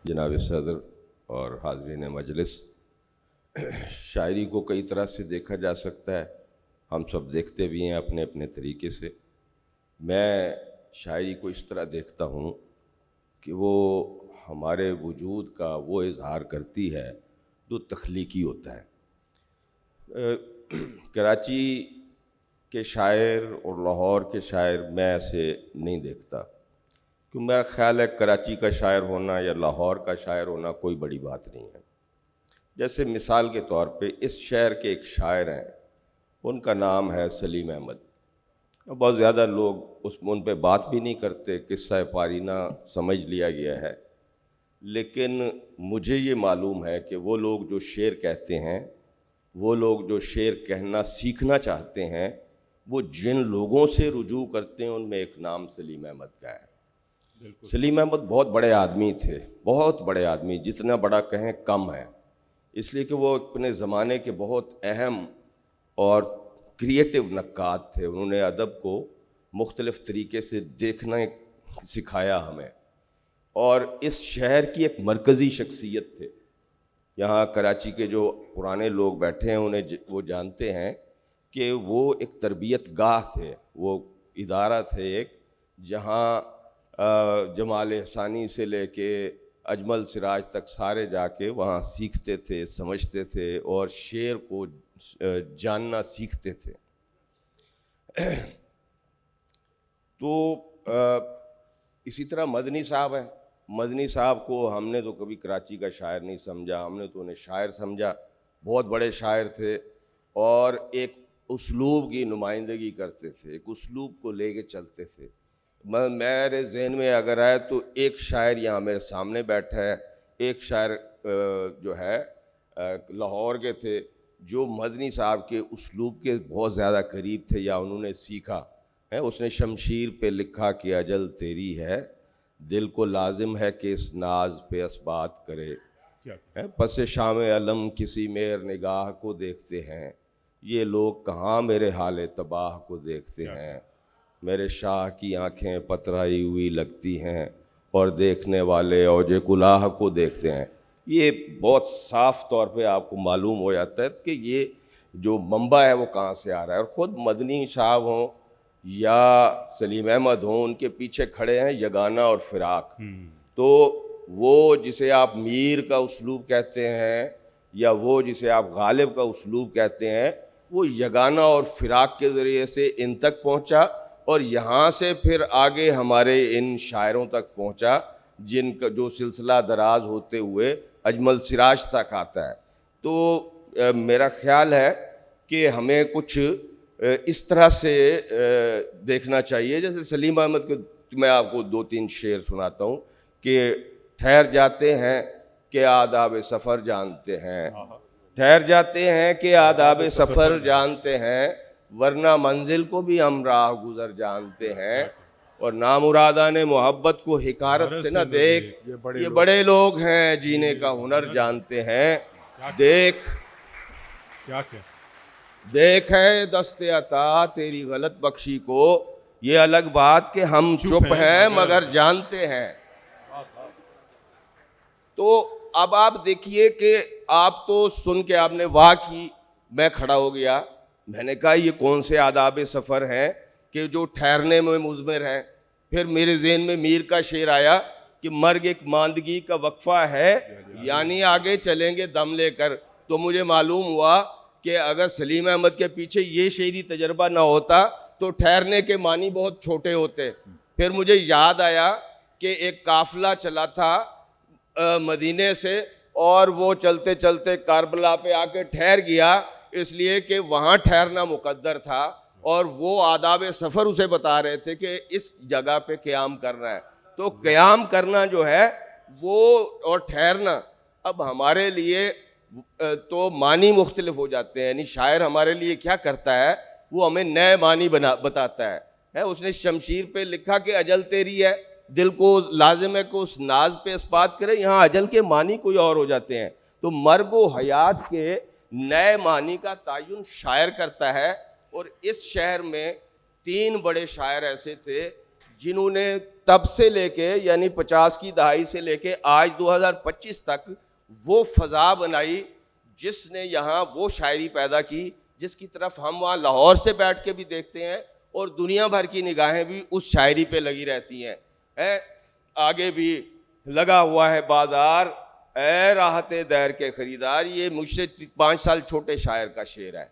جناب صدر اور حاضرین مجلس، شاعری کو کئی طرح سے دیکھا جا سکتا ہے، ہم سب دیکھتے بھی ہیں اپنے اپنے طریقے سے. میں شاعری کو اس طرح دیکھتا ہوں کہ وہ ہمارے وجود کا وہ اظہار کرتی ہے جو تخلیقی ہوتا ہے. کراچی کے شاعر اور لاہور کے شاعر میں ایسے نہیں دیکھتا، کہ میرا خیال ہے کراچی کا شاعر ہونا یا لاہور کا شاعر ہونا کوئی بڑی بات نہیں ہے. جیسے مثال کے طور پہ اس شہر کے ایک شاعر ہیں، ان کا نام ہے سلیم احمد. بہت زیادہ لوگ ان پہ بات بھی نہیں کرتے، قصہ پارینہ سمجھ لیا گیا ہے. لیکن مجھے یہ معلوم ہے کہ وہ لوگ جو شعر کہتے ہیں، وہ لوگ جو شعر کہنا سیکھنا چاہتے ہیں، وہ جن لوگوں سے رجوع کرتے ہیں ان میں ایک نام سلیم احمد کا ہے. سلیم احمد بہت بڑے آدمی تھے، بہت بڑے آدمی، جتنا بڑا کہیں کم ہے، اس لیے کہ وہ اپنے زمانے کے بہت اہم اور کریٹیو نقاد تھے. انہوں نے ادب کو مختلف طریقے سے دیکھنا سکھایا ہمیں، اور اس شہر کی ایک مرکزی شخصیت تھے. یہاں کراچی کے جو پرانے لوگ بیٹھے ہیں انہیں وہ جانتے ہیں کہ وہ ایک تربیت گاہ تھے، وہ ادارہ تھے ایک، جہاں جمال احسانی سے لے کے اجمل سراج تک سارے جا کے وہاں سیکھتے تھے، سمجھتے تھے اور شعر کو جاننا سیکھتے تھے. تو اسی طرح مدنی صاحب ہیں. مدنی صاحب کو ہم نے تو کبھی کراچی کا شاعر نہیں سمجھا، ہم نے تو انہیں شاعر سمجھا. بہت بڑے شاعر تھے اور ایک اسلوب کی نمائندگی کرتے تھے، ایک اسلوب کو لے کے چلتے تھے. میرے ذہن میں اگر آئے تو ایک شاعر یہاں میرے سامنے بیٹھا ہے، ایک شاعر جو ہے لاہور کے تھے جو مدنی صاحب کے اسلوب کے بہت زیادہ قریب تھے یا انہوں نے سیکھا ہے. اس نے شمشیر پہ لکھا کہ اجل تیری ہے، دل کو لازم ہے کہ اس ناز پہ اسبات کرے. پس شام علم کسی میر نگاہ کو دیکھتے ہیں، یہ لوگ کہاں میرے حال تباہ کو دیکھتے ہیں. میرے شاہ کی آنکھیں پترائی ہوئی لگتی ہیں اور دیکھنے والے اوج کلاه کو دیکھتے ہیں. یہ بہت صاف طور پہ آپ کو معلوم ہو جاتا ہے کہ یہ جو منبع ہے وہ کہاں سے آ رہا ہے. اور خود مدنی صاحب ہوں یا سلیم احمد ہوں، ان کے پیچھے کھڑے ہیں یگانہ اور فراق. تو وہ جسے آپ میر کا اسلوب کہتے ہیں یا وہ جسے آپ غالب کا اسلوب کہتے ہیں، وہ یگانہ اور فراق کے ذریعے سے ان تک پہنچا اور یہاں سے پھر آگے ہمارے ان شاعروں تک پہنچا جن کا جو سلسلہ دراز ہوتے ہوئے اجمل سراج تک آتا ہے. تو میرا خیال ہے کہ ہمیں کچھ اس طرح سے دیکھنا چاہیے. جیسے سلیم احمد کے میں آپ کو 2-3 شعر سناتا ہوں کہ ٹھہر جاتے ہیں کہ آداب سفر جانتے ہیں، ٹھہر جاتے ہیں کہ آداب سفر جانتے ہیں، ورنہ منزل کو بھی ہم راہ گزر جانتے ہیں. اور نامرادان محبت کو حکارت سے نہ دیکھ، یہ بڑے لوگ ہیں جینے کا ہنر جانتے ہیں. دیکھ ہے دست عطا تیری غلط بخشی کو، یہ الگ بات کہ ہم چپ ہیں مگر جانتے ہیں. تو اب آپ دیکھیے کہ آپ تو سن کے آپ نے واہ کی، میں کھڑا ہو گیا، میں نے کہا یہ کون سے آداب سفر ہیں کہ جو ٹھہرنے میں مضمر ہیں. پھر میرے ذہن میں میر کا شعر آیا کہ مرگ ایک ماندگی کا وقفہ ہے، یعنی آگے چلیں گے دم لے کر. تو مجھے معلوم ہوا کہ اگر سلیم احمد کے پیچھے یہ شعری تجربہ نہ ہوتا تو ٹھہرنے کے معنی بہت چھوٹے ہوتے. پھر مجھے یاد آیا کہ ایک قافلہ چلا تھا مدینے سے اور وہ چلتے چلتے کربلا پہ آ کے ٹھہر گیا، اس لیے کہ وہاں ٹھہرنا مقدر تھا اور وہ آداب سفر اسے بتا رہے تھے کہ اس جگہ پہ قیام کرنا ہے. تو قیام کرنا جو ہے وہ اور ٹھہرنا اب ہمارے لیے تو معنی مختلف ہو جاتے ہیں. یعنی شاعر ہمارے لیے کیا کرتا ہے، وہ ہمیں نئے معنی بتاتا ہے. اس نے شمشیر پہ لکھا کہ اجل تیری ہے، دل کو لازم ہے کہ اس ناز پہ اسپات کرے. یہاں اجل کے معنی کوئی اور ہو جاتے ہیں. تو مرگ و حیات کے نئے معنی کا تعین شاعر کرتا ہے. اور اس شہر میں 3 بڑے شاعر ایسے تھے جنہوں نے تب سے لے کے یعنی 50 کی دہائی سے لے کے آج 2025 تک وہ فضا بنائی جس نے یہاں وہ شاعری پیدا کی جس کی طرف ہم وہاں لاہور سے بیٹھ کے بھی دیکھتے ہیں اور دنیا بھر کی نگاہیں بھی اس شاعری پہ لگی رہتی ہیں. آگے بھی لگا ہوا ہے بازار اے راحت دہر کے خریدار، یہ مجھ سے 5 سال چھوٹے شاعر کا شعر ہے.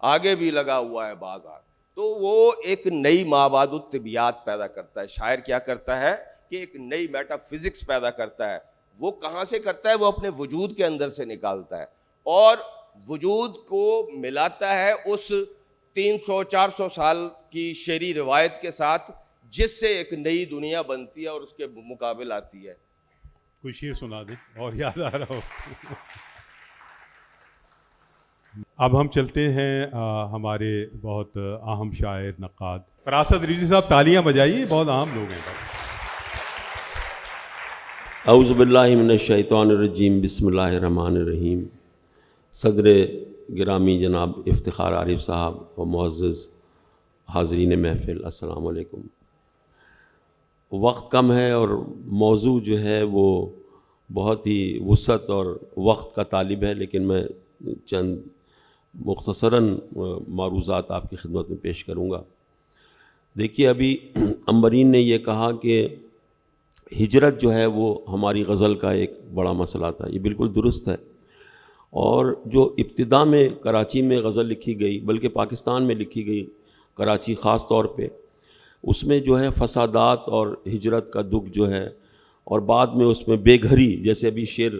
آگے بھی لگا ہوا ہے بازار. تو وہ ایک نئی مابعد الطبیعات پیدا کرتا ہے. شاعر کیا کرتا ہے کہ ایک نئی میٹا فزکس پیدا کرتا ہے. وہ کہاں سے کرتا ہے؟ وہ اپنے وجود کے اندر سے نکالتا ہے اور وجود کو ملاتا ہے اس 300-400 سال کی شعری روایت کے ساتھ جس سے ایک نئی دنیا بنتی ہے اور اس کے مقابل آتی ہے. کوئی شعر سنا دیں اور یاد آ رہا ہو. اب ہم چلتے ہیں ہمارے بہت اہم شاعر نقاد فراست رضوی صاحب. تالیاں بجائیے، بہت اہم لوگ ہیں. اعوذ باللہ من الشیطان الرجیم، بسم اللہ الرحمن الرحیم. صدر گرامی جناب افتخار عارف صاحب و معزز حاضرین محفل، السلام علیکم. وقت کم ہے اور موضوع جو ہے وہ بہت ہی وسعت اور وقت کا طالب ہے، لیکن میں چند مختصراً معروضات آپ کی خدمت میں پیش کروں گا۔ دیکھیے، ابھی عنبرین نے یہ کہا کہ ہجرت جو ہے وہ ہماری غزل کا ایک بڑا مسئلہ تھا، یہ بالکل درست ہے۔ اور جو ابتدا میں کراچی میں غزل لکھی گئی، بلکہ پاکستان میں لکھی گئی، کراچی خاص طور پہ، اس میں جو ہے فسادات اور ہجرت کا دکھ جو ہے، اور بعد میں اس میں بے گھری، جیسے ابھی شعر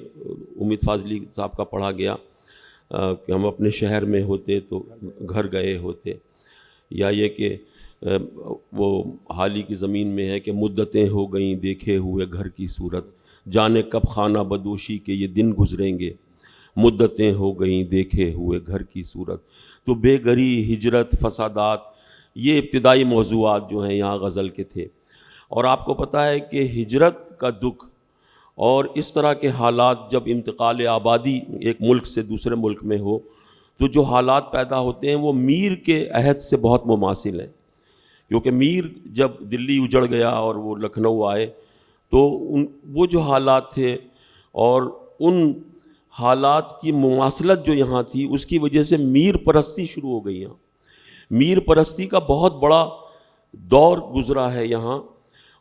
امید فاضلی صاحب کا پڑھا گیا کہ ہم اپنے شہر میں ہوتے تو گھر گئے ہوتے، یا یہ کہ وہ حالی کی زمین میں ہے کہ مدتیں ہو گئیں دیکھے ہوئے گھر کی صورت، جانے کب خانہ بدوشی کے یہ دن گزریں گے، مدتیں ہو گئیں دیکھے ہوئے گھر کی صورت۔ تو بے گھری، ہجرت، فسادات، یہ ابتدائی موضوعات جو ہیں یہاں غزل کے تھے۔ اور آپ کو پتہ ہے کہ ہجرت کا دکھ اور اس طرح کے حالات جب انتقال آبادی ایک ملک سے دوسرے ملک میں ہو، تو جو حالات پیدا ہوتے ہیں وہ میر کے عہد سے بہت مماثل ہیں، کیونکہ میر جب دلی اجڑ گیا اور وہ لکھنؤ آئے تو وہ جو حالات تھے اور ان حالات کی مماثلت جو یہاں تھی، اس کی وجہ سے میر پرستی شروع ہو گئی یہاں۔ میر پرستی کا بہت بڑا دور گزرا ہے یہاں،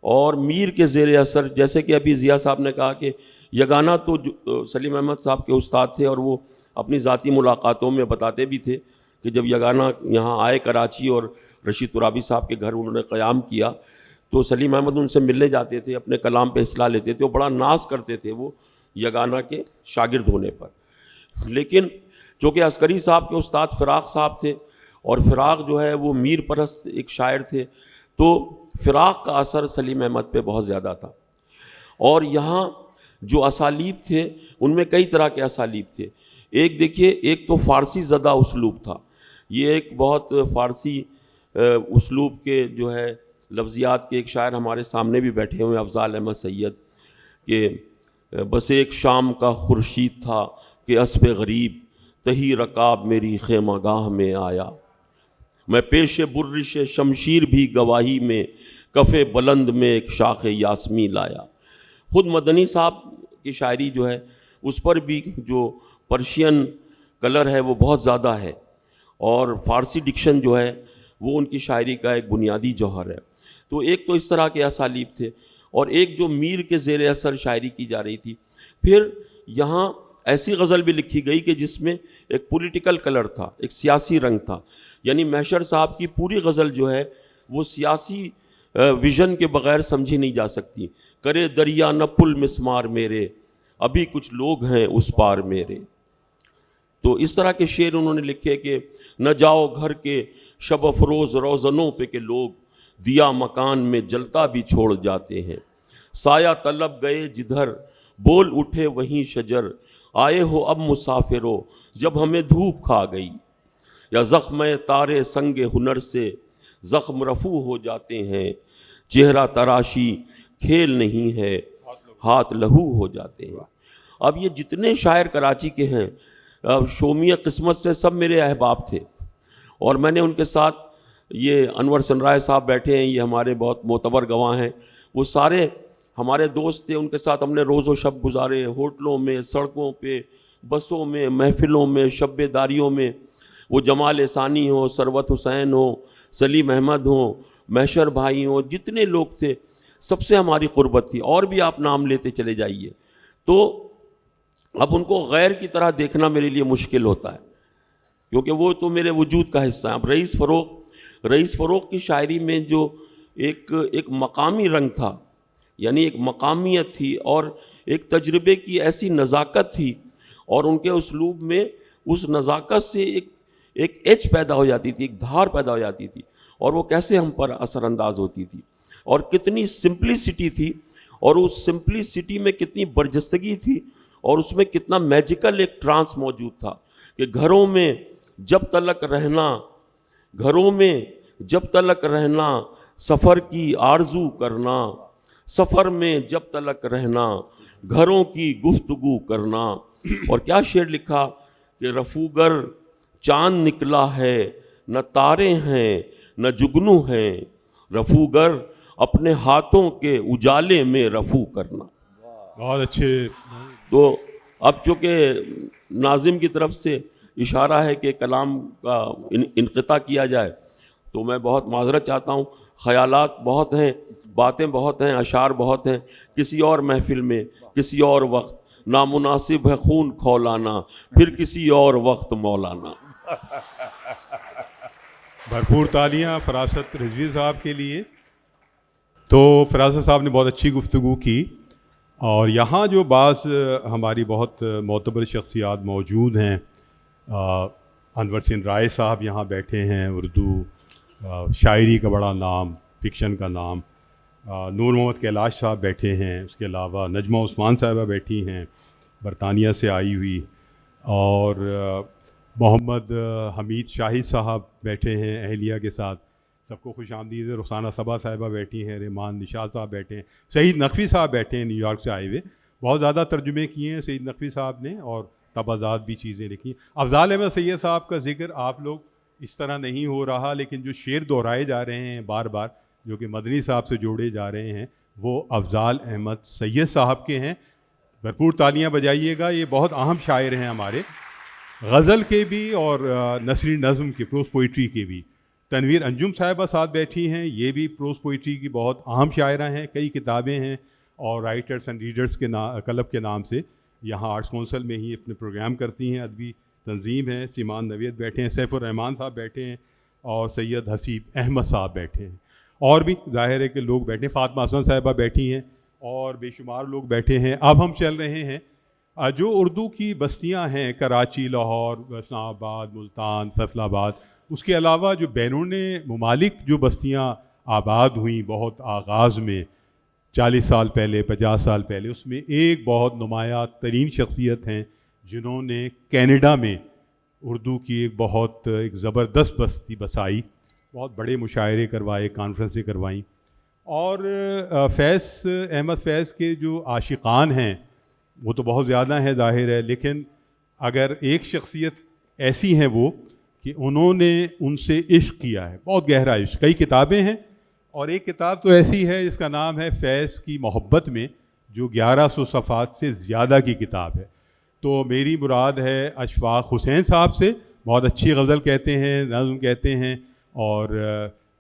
اور میر کے زیر اثر، جیسے کہ ابھی ضیاء صاحب نے کہا کہ یگانہ تو سلیم احمد صاحب کے استاد تھے، اور وہ اپنی ذاتی ملاقاتوں میں بتاتے بھی تھے کہ جب یگانہ یہاں آئے کراچی اور رشید ترابی صاحب کے گھر انہوں نے قیام کیا، تو سلیم احمد ان سے ملنے جاتے تھے، اپنے کلام پہ اصلاح لیتے تھے، وہ بڑا ناز کرتے تھے وہ یگانہ کے شاگرد ہونے پر۔ لیکن چونکہ عسکری صاحب کے استاد فراق صاحب تھے، اور فراق جو ہے وہ میر پرست ایک شاعر تھے، تو فراق کا اثر سلیم احمد پہ بہت زیادہ تھا۔ اور یہاں جو اسالیب تھے ان میں کئی طرح کے اسالیب تھے۔ ایک دیکھیے، ایک تو فارسی زدہ اسلوب تھا، یہ ایک بہت فارسی اسلوب کے جو ہے لفظیات کے ایک شاعر ہمارے سامنے بھی بیٹھے ہوئے ہیں، افضال احمد سید، کہ بس ایک شام کا خورشید تھا کہ اسب غریب تہی رکاب میری خیمہ گاہ میں آیا، میں پیش برش شمشیر بھی گواہی میں کف بلند میں ایک شاخ یاسمی لایا۔ خود مدنی صاحب کی شاعری جو ہے اس پر بھی جو پرشین کلر ہے وہ بہت زیادہ ہے، اور فارسی ڈکشن جو ہے وہ ان کی شاعری کا ایک بنیادی جوہر ہے۔ تو ایک تو اس طرح کے اسالیب تھے، اور ایک جو میر کے زیر اثر شاعری کی جا رہی تھی۔ پھر یہاں ایسی غزل بھی لکھی گئی کہ جس میں ایک پولیٹیکل کلر تھا، ایک سیاسی رنگ تھا، یعنی محشر صاحب کی پوری غزل جو ہے وہ سیاسی ویژن کے بغیر سمجھی نہیں جا سکتی۔ کرے دریا نہ پل مسمار میرے، ابھی کچھ لوگ ہیں اس پار میرے۔ تو اس طرح کے شعر انہوں نے لکھے کہ نہ جاؤ گھر کے شب افروز روزنوں پہ کہ لوگ دیا مکان میں جلتا بھی چھوڑ جاتے ہیں، سایہ طلب گئے جدھر بول اٹھے وہیں شجر، آئے ہو اب مسافرو جب ہمیں دھوپ کھا گئی، یا زخم تارے سنگ ہنر سے زخم رفو ہو جاتے ہیں، چہرہ تراشی کھیل نہیں ہے ہاتھ لہو ہو جاتے ہیں۔ اب یہ جتنے شاعر کراچی کے ہیں، شومیہ قسمت سے سب میرے احباب تھے، اور میں نے ان کے ساتھ، یہ انور سنرائے صاحب بیٹھے ہیں، یہ ہمارے بہت معتبر گواہ ہیں، وہ سارے ہمارے دوست تھے، ان کے ساتھ ہم نے روز و شب گزارے، ہوٹلوں میں، سڑکوں پہ، بسوں میں، محفلوں میں، شب داریوں میں، وہ جمال ثانی ہو، ثروت حسین ہو، سلیم احمد ہوں، محشر بھائی ہوں، جتنے لوگ تھے سب سے ہماری قربت تھی، اور بھی آپ نام لیتے چلے جائیے۔ تو اب ان کو غیر کی طرح دیکھنا میرے لیے مشکل ہوتا ہے، کیونکہ وہ تو میرے وجود کا حصہ ہیں۔ اب رئیس فروغ کی شاعری میں جو ایک مقامی رنگ تھا، یعنی ایک مقامیت تھی، اور ایک تجربے کی ایسی نزاکت تھی، اور ان کے اسلوب میں اس نزاکت سے ایک ایج پیدا ہو جاتی تھی، ایک دھار پیدا ہو جاتی تھی، اور وہ کیسے ہم پر اثر انداز ہوتی تھی، اور کتنی سمپلسٹی تھی، اور اس سمپلسٹی میں کتنی برجستگی تھی، اور اس میں کتنا میجیکل ایک ٹرانس موجود تھا کہ گھروں میں جب تلک رہنا سفر کی آرزو کرنا، سفر میں جب تلک رہنا گھروں کی گفتگو کرنا۔ اور کیا شعر لکھا کہ رفوگر چاند نکلا ہے نہ تارے ہیں نہ جگنو ہیں، رفوگر اپنے ہاتھوں کے اجالے میں رفو کرنا. بہت اچھے. تو اب چونکہ ناظم کی طرف سے اشارہ ہے کہ کلام کا انقطاع کیا جائے تو میں بہت معذرت چاہتا ہوں. خیالات بہت ہیں, باتیں بہت ہیں, اشعار بہت ہیں. کسی اور محفل میں کسی اور وقت نامناسب ہے خون کھولانا, پھر کسی اور وقت مولانا. بھرپور تالیاں فراست رضوی صاحب کے لیے. تو فراست صاحب نے بہت اچھی گفتگو کی, اور یہاں جو بعض ہماری بہت معتبر شخصیات موجود ہیں, انور سین رائے صاحب یہاں بیٹھے ہیں, اردو شاعری کا بڑا نام, فکشن کا نام. نور محمد کیلاش صاحب بیٹھے ہیں, اس کے علاوہ نجمہ عثمان صاحبہ بیٹھی ہیں برطانیہ سے آئی ہوئی, اور محمد حمید شاہد صاحب بیٹھے ہیں اہلیہ کے ساتھ. سب کو خوش آمدید ہے. رخسانہ صبا صاحبہ بیٹھی ہیں, رحمان نشاط صاحب بیٹھے ہیں, سعید نقوی صاحب بیٹھے ہیں نیو یارک سے آئے ہوئے. بہت زیادہ ترجمے کیے ہیں سعید نقوی صاحب نے, اور تبادات بھی چیزیں لکھی. افضال احمد سید صاحب کا ذکر آپ لوگ اس طرح نہیں ہو رہا, لیکن جو شعر دہرائے جا رہے ہیں بار بار, جو کہ مدنی صاحب سے جوڑے جا رہے ہیں, وہ افضال احمد سید صاحب کے ہیں. بھرپور تالیاں بجائیے گا. یہ بہت اہم شاعر ہیں ہمارے, غزل کے بھی اور نثری نظم کے, پروز پوئٹری کے بھی. تنویر انجم صاحبہ ساتھ بیٹھی ہیں, یہ بھی پروز پوئٹری کی بہت اہم شاعرہ ہیں. کئی کتابیں ہیں, اور رائٹرس اینڈ ریڈرس کے کلب کے نام سے یہاں آرٹس کونسل میں ہی اپنے پروگرام کرتی ہیں. ادبی تنظیم ہے. سیمان نوید بیٹھے ہیں, سیف الرحمان صاحب بیٹھے ہیں, اور سید حسیب احمد صاحب بیٹھے ہیں, اور بھی ظاہر ہے کہ لوگ بیٹھے ہیں. فاطمہ حسن صاحبہ بیٹھی ہیں, اور بے شمار لوگ بیٹھے ہیں. اب ہم چل رہے ہیں جو اردو کی بستیاں ہیں, کراچی, لاہور, اسلام آباد, ملتان, فیصل آباد, اس کے علاوہ جو بیرون ممالک جو بستیاں آباد ہوئیں بہت آغاز میں 40 سال پہلے, 50 سال پہلے, اس میں ایک بہت نمایاں ترین شخصیت ہیں جنہوں نے کینیڈا میں اردو کی ایک زبردست بستی بسائی. بہت بڑے مشاعرے کروائے, کانفرنسیں کروائیں. اور احمد فیض کے جو عاشقان ہیں وہ تو بہت زیادہ ہیں ظاہر ہے, لیکن اگر ایک شخصیت ایسی ہیں وہ کہ انہوں نے ان سے عشق کیا ہے, بہت گہرا عشق. کئی کتابیں ہیں, اور ایک کتاب تو ایسی ہے جس کا نام ہے فیض کی محبت میں, جو 1100 صفحات سے زیادہ کی کتاب ہے. تو میری مراد ہے اشفاق حسین صاحب سے. بہت اچھی غزل کہتے ہیں, نظم کہتے ہیں, اور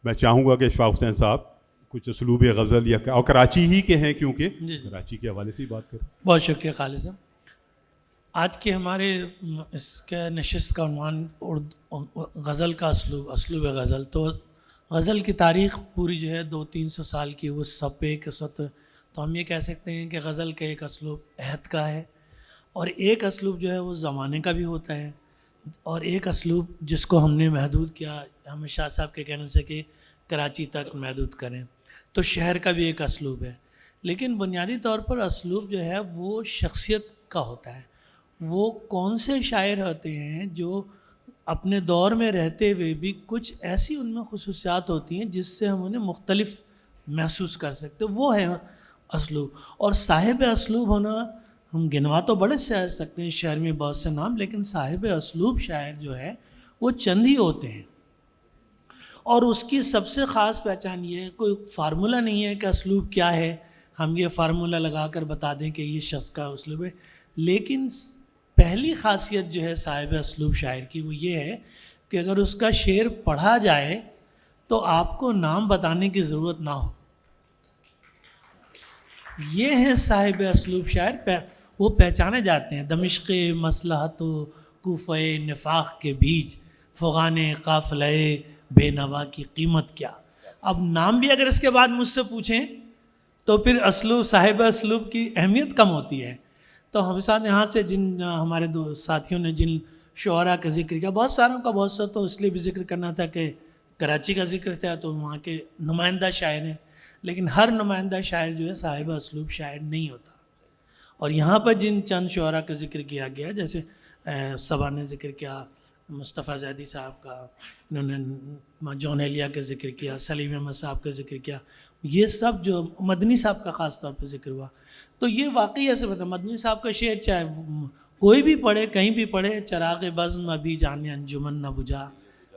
میں چاہوں گا کہ اشفاق حسین صاحب کچھ اسلوب غزل یا, اور کراچی ہی کے ہیں کیونکہ کراچی کے حوالے سے ہی بات کریں. بہت شکریہ خالد صاحب. آج کے ہمارے اس کے نشست کا عنوان غزل کا اسلوب غزل. تو غزل کی تاریخ پوری جو ہے 200-300 سال کی, وہ سب پہ ایک سطح. تو ہم یہ کہہ سکتے ہیں کہ غزل کا ایک اسلوب عہد کا ہے, اور ایک اسلوب جو ہے وہ زمانے کا بھی ہوتا ہے, اور ایک اسلوب جس کو ہم نے محدود کیا ہمیں شاہ صاحب کے کہنے سے کہ کراچی تک محدود کریں. تو شہر کا بھی ایک اسلوب ہے, لیکن بنیادی طور پر اسلوب جو ہے وہ شخصیت کا ہوتا ہے. وہ کون سے شاعر ہوتے ہیں جو اپنے دور میں رہتے ہوئے بھی کچھ ایسی ان میں خصوصیات ہوتی ہیں جس سے ہم انہیں مختلف محسوس کر سکتے, وہ ہے اسلوب. اور صاحب اسلوب ہونا, ہم گنوا تو بڑے سے سکتے ہیں شہر میں بہت سے نام, لیکن صاحب اسلوب شاعر جو ہے وہ چند ہی ہوتے ہیں. اور اس کی سب سے خاص پہچان یہ ہے, کوئی فارمولہ نہیں ہے کہ اسلوب کیا ہے, ہم یہ فارمولہ لگا کر بتا دیں کہ یہ شخص کا اسلوب ہے. لیکن پہلی خاصیت جو ہے صاحب اسلوب شاعر کی وہ یہ ہے کہ اگر اس کا شعر پڑھا جائے تو آپ کو نام بتانے کی ضرورت نہ ہو. یہ ہیں صاحب اسلوب شاعر, وہ پہچانے جاتے ہیں. دمشق مصلحت و کوفہ نفاق کے بیچ, فغان قافلہ بے نوا کی قیمت کیا. اب نام بھی اگر اس کے بعد مجھ سے پوچھیں تو پھر اسلوب, صاحب اسلوب کی اہمیت کم ہوتی ہے. تو ہم ساتھ یہاں سے جن ہمارے دو ساتھیوں نے جن شعراء کا ذکر کیا, بہت ساروں کا, بہت سا تو اس لیے بھی ذکر کرنا تھا کہ کراچی کا ذکر تھا تو وہاں کے نمائندہ شاعر ہیں, لیکن ہر نمائندہ شاعر جو ہے صاحب اسلوب شاعر نہیں ہوتا. اور یہاں پر جن چند شعراء کا ذکر کیا گیا, جیسے صبا نے ذکر کیا, مصطفیٰ زیدی صاحب کا, انہوں نے جون ایلیا کا ذکر کیا, سلیم احمد صاحب کا ذکر کیا, یہ سب جو مدنی صاحب کا خاص طور پہ ذکر ہوا. تو یہ واقعی ایسے بتا, مدنی صاحب کا شعر چاہے کوئی بھی پڑھے, کہیں بھی پڑھے, چراغ بزم ابھی جانے انجمن نہ بجھا,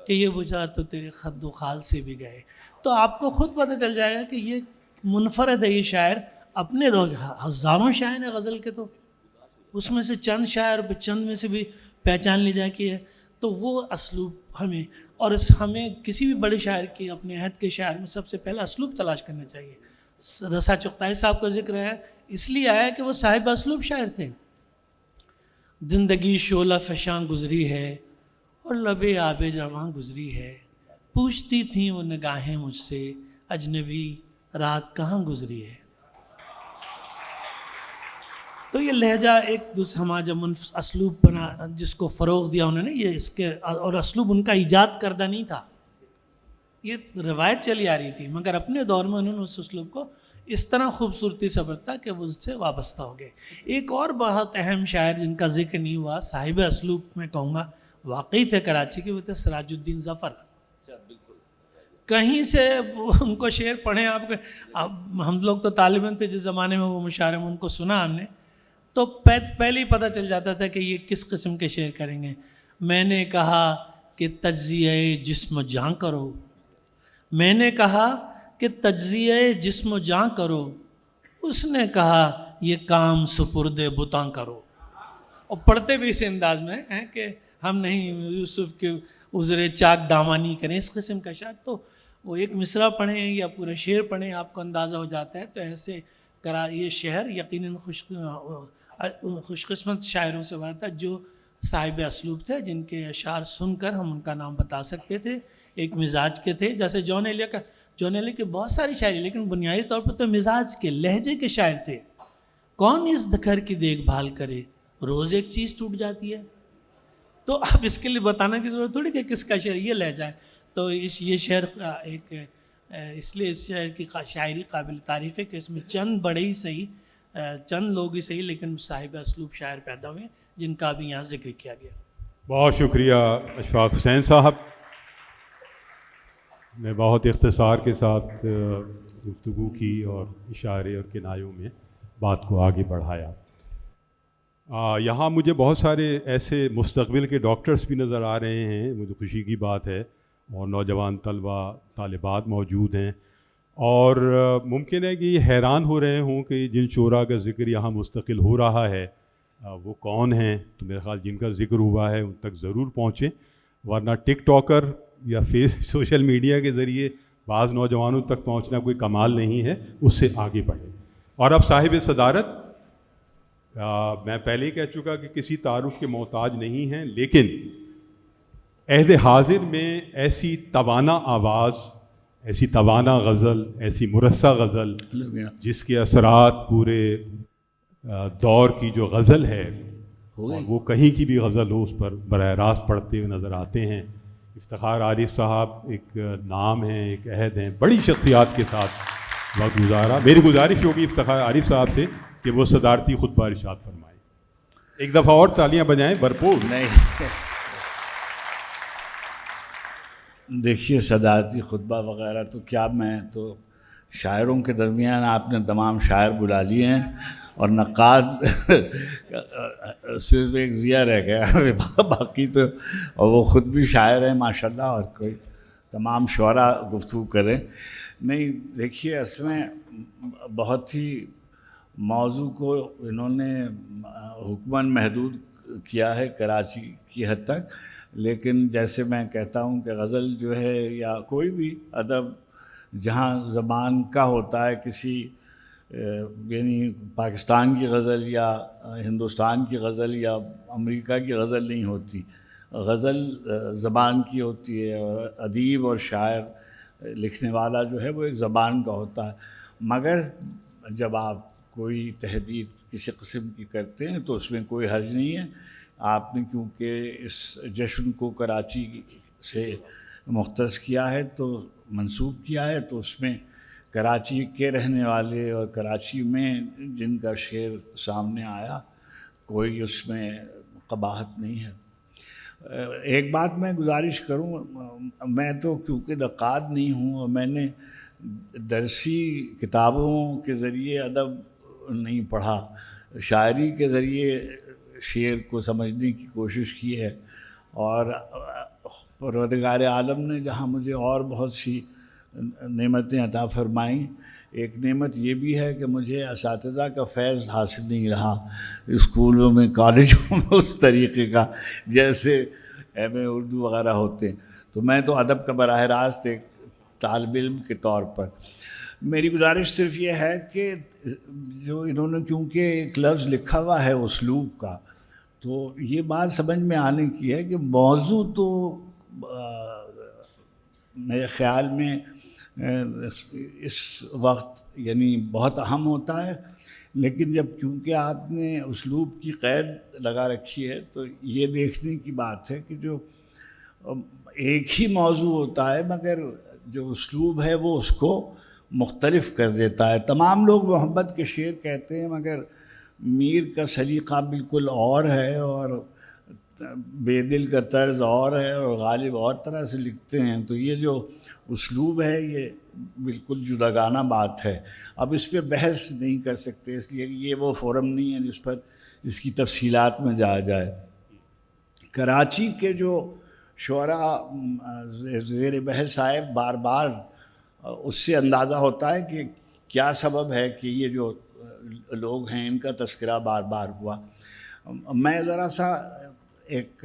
کہ یہ بجھا تو تیرے خد و خال سے بھی گئے. تو آپ کو خود پتہ چل جائے گا کہ یہ منفرد ہے یہ شاعر. اپنے دور ہزاروں شاعر ہیں غزل کے، تو اس میں سے چند شاعر چند میں سے بھی پہچان لی جائے کہ ہے. تو وہ اسلوب ہمیں، اور ہمیں کسی بھی بڑے شاعر کی اپنے عہد کے شاعر میں سب سے پہلا اسلوب تلاش کرنا چاہیے. رضا چغتائی صاحب کا ذکر ہے، اس لیے آیا کہ وہ صاحب اسلوب شاعر تھے. زندگی شعلہ فشاں گزری ہے اور لب آب رواں گزری ہے، پوچھتی تھیں وہ نگاہیں مجھ سے اجنبی رات کہاں گزری ہے. تو یہ لہجہ ایک دوسرے ہمارا جو اسلوب بنا، جس کو فروغ دیا انہوں نے، یہ اس کے، اور اسلوب ان کا ایجاد کردہ نہیں تھا، یہ روایت چلی آ رہی تھی، مگر اپنے دور میں انہوں نے اس اسلوب کو اس طرح خوبصورتی سے برتا کہ وہ اس سے وابستہ ہو گئے. ایک اور بہت اہم شاعر جن کا ذکر نہیں ہوا، صاحب اسلوب میں کہوں گا، واقعی تھے کراچی کے، وہ تھے سراج الدین ظفر. کہیں سے ان کو شعر پڑھیں آپ کے، ہم لوگ تو طالب علم تھے جس زمانے میں وہ مشاعرے میں ان کو سنا ہم نے، تو پہلے ہی پتہ چل جاتا تھا کہ یہ کس قسم کے شعر کریں گے. میں نے کہا کہ تجزیہ جسم و جاں کرو، میں نے کہا کہ تجزیہ جسم و جاں کرو، اس نے کہا یہ کام سپرد بتاں کرو. اور پڑھتے بھی اس انداز میں ہیں کہ ہم نہیں یوسف کے عذر چاک دامانی کریں، اس قسم کا شاعر. تو وہ ایک مصرع پڑھیں یا پورا شعر پڑھیں آپ کو اندازہ ہو جاتا ہے. تو ایسے یہ شہر یقیناً خوش قسمت شاعروں سے بھرا تھا جو صاحب اسلوب تھے، جن کے اشعار سن کر ہم ان کا نام بتا سکتے تھے. ایک مزاج کے تھے، جیسے جون ایلیہ کے بہت ساری شاعری، لیکن بنیادی طور پر تو مزاج کے، لہجے کے شاعر تھے. کون اس گھر کی دیکھ بھال کرے، روز ایک چیز ٹوٹ جاتی ہے. تو اب اس کے لیے بتانا کی ضرورت تھوڑی کہ کس کا شعر یہ لہجہ ہے. تو یہ شعر ایک، اس لیے اس شعر کی شاعری قابل تعریف ہے کہ اس میں چند بڑے ہی صحیح، چند لوگ ہی صحیح، لیکن صاحب اسلوب شاعر پیدا ہوئے جن کا بھی یہاں ذکر کیا گیا. بہت شکریہ اشفاق حسین صاحب نے بہت اختصار کے ساتھ گفتگو کی اور اشارے اور کنایوں میں بات کو آگے بڑھایا. یہاں مجھے بہت سارے ایسے مستقبل کے ڈاکٹرز بھی نظر آ رہے ہیں، مجھے خوشی کی بات ہے، اور نوجوان طلبہ طالبات موجود ہیں، اور ممکن ہے کہ یہ حیران ہو رہے ہوں کہ جن شعراء کا ذکر یہاں مستقل ہو رہا ہے وہ کون ہیں. تو میرے خیال جن کا ذکر ہوا ہے ان تک ضرور پہنچیں، ورنہ ٹک ٹاکر یا سوشل میڈیا کے ذریعے بعض نوجوانوں تک پہنچنا کوئی کمال نہیں ہے، اس سے آگے بڑھیں. اور اب صاحب صدارت، میں پہلے ہی کہہ چکا کہ کسی تعارف کے محتاج نہیں ہیں، لیکن عہد حاضر میں ایسی توانا آواز، ایسی توانا غزل، ایسی مرصع غزل جس کے اثرات پورے دور کی جو غزل ہے، اور وہ کہیں کی بھی غزل ہو اس پر براہ راست پڑھتے ہوئے نظر آتے ہیں. افتخار عارف صاحب ایک نام ہیں، ایک عہد ہیں، بڑی شخصیات کے ساتھ وقت گزارا. میری گزارش ہوگی افتخار عارف صاحب سے کہ وہ صدارتی خطبہ ارشاد فرمائیں. ایک دفعہ اور تالیاں بجائیں بھرپور. نہیں دیکھیے، صدارتی خطبہ وغیرہ تو کیا، میں تو شاعروں کے درمیان آپ نے تمام شاعر بلا لیے ہیں، اور نقاد صرف ایک ضیاء رہ گیا، باقی تو، اور وہ خود بھی شاعر ہیں ماشاءاللہ، اور کوئی تمام شعراء گفتگو کریں. نہیں دیکھیے، اصل میں بہت ہی موضوع کو انہوں نے حکماً محدود کیا ہے کراچی کی حد تک، لیکن جیسے میں کہتا ہوں کہ غزل جو ہے یا کوئی بھی ادب جہاں زبان کا ہوتا ہے، کسی یعنی پاکستان کی غزل یا ہندوستان کی غزل یا امریکہ کی غزل نہیں ہوتی. غزل زبان کی ہوتی ہے، اور ادیب اور شاعر لکھنے والا جو ہے وہ ایک زبان کا ہوتا ہے. مگر جب آپ کوئی تحدید کسی قسم کی کرتے ہیں تو اس میں کوئی حرج نہیں ہے. آپ نے کیونکہ اس جشن کو کراچی سے مختص کیا ہے، تو منسوب کیا ہے، تو اس میں کراچی کے رہنے والے اور کراچی میں جن کا شعر سامنے آیا، کوئی اس میں قباحت نہیں ہے. ایک بات میں گزارش کروں، میں تو کیونکہ نقاد نہیں ہوں، اور میں نے درسی کتابوں کے ذریعے ادب نہیں پڑھا، شاعری کے ذریعے شعر کو سمجھنے کی کوشش کی ہے. اور پروردگار عالم نے جہاں مجھے اور بہت سی نعمتیں عطا فرمائیں، ایک نعمت یہ بھی ہے کہ مجھے اساتذہ کا فیض حاصل نہیں رہا اسکولوں میں، کالجوں میں اس طریقے کا جیسے ایم اے اردو وغیرہ ہوتے ہیں. تو میں تو ادب کا براہ راست ایک طالب علم کے طور پر میری گزارش صرف یہ ہے کہ جو انہوں نے کیونکہ ایک لفظ لکھا ہوا ہے اسلوب کا، تو یہ بات سمجھ میں آنے کی ہے کہ موضوع تو میرے خیال میں اس وقت یعنی بہت اہم ہوتا ہے، لیکن جب کیونکہ آپ نے اسلوب کی قید لگا رکھی ہے تو یہ دیکھنے کی بات ہے کہ جو ایک ہی موضوع ہوتا ہے مگر جو اسلوب ہے وہ اس کو مختلف کر دیتا ہے. تمام لوگ محبت کے شعر کہتے ہیں مگر میر کا سلیقہ بالکل اور ہے اور بے دل کا طرز اور ہے اور غالب اور طرح سے لکھتے ہیں. تو یہ جو اسلوب ہے یہ بالکل جداگانہ بات ہے. اب اس پہ بحث نہیں کر سکتے اس لیے یہ وہ فورم نہیں ہے جس پر اس کی تفصیلات میں جایا جائے. کراچی کے جو شعراء زیر بحث آئے بار بار، اس سے اندازہ ہوتا ہے کہ کیا سبب ہے کہ یہ جو لوگ ہیں ان کا تذکرہ بار بار ہوا. میں ذرا سا ایک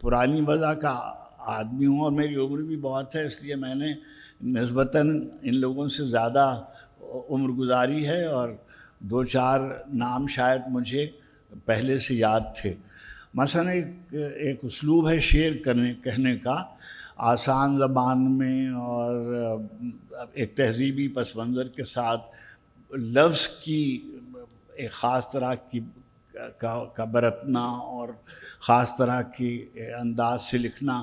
پرانی وضع کا آدمی ہوں اور میری عمر بھی بہت ہے، اس لیے میں نے نسبتاً ان لوگوں سے زیادہ عمر گزاری ہے اور 2-4 نام شاید مجھے پہلے سے یاد تھے. مثلا ایک اسلوب ہے شعر کہنے کا، آسان زبان میں اور ایک تہذیبی پس منظر کے ساتھ لفظ کی ایک خاص طرح کی کا برتنا اور خاص طرح کی انداز سے لکھنا.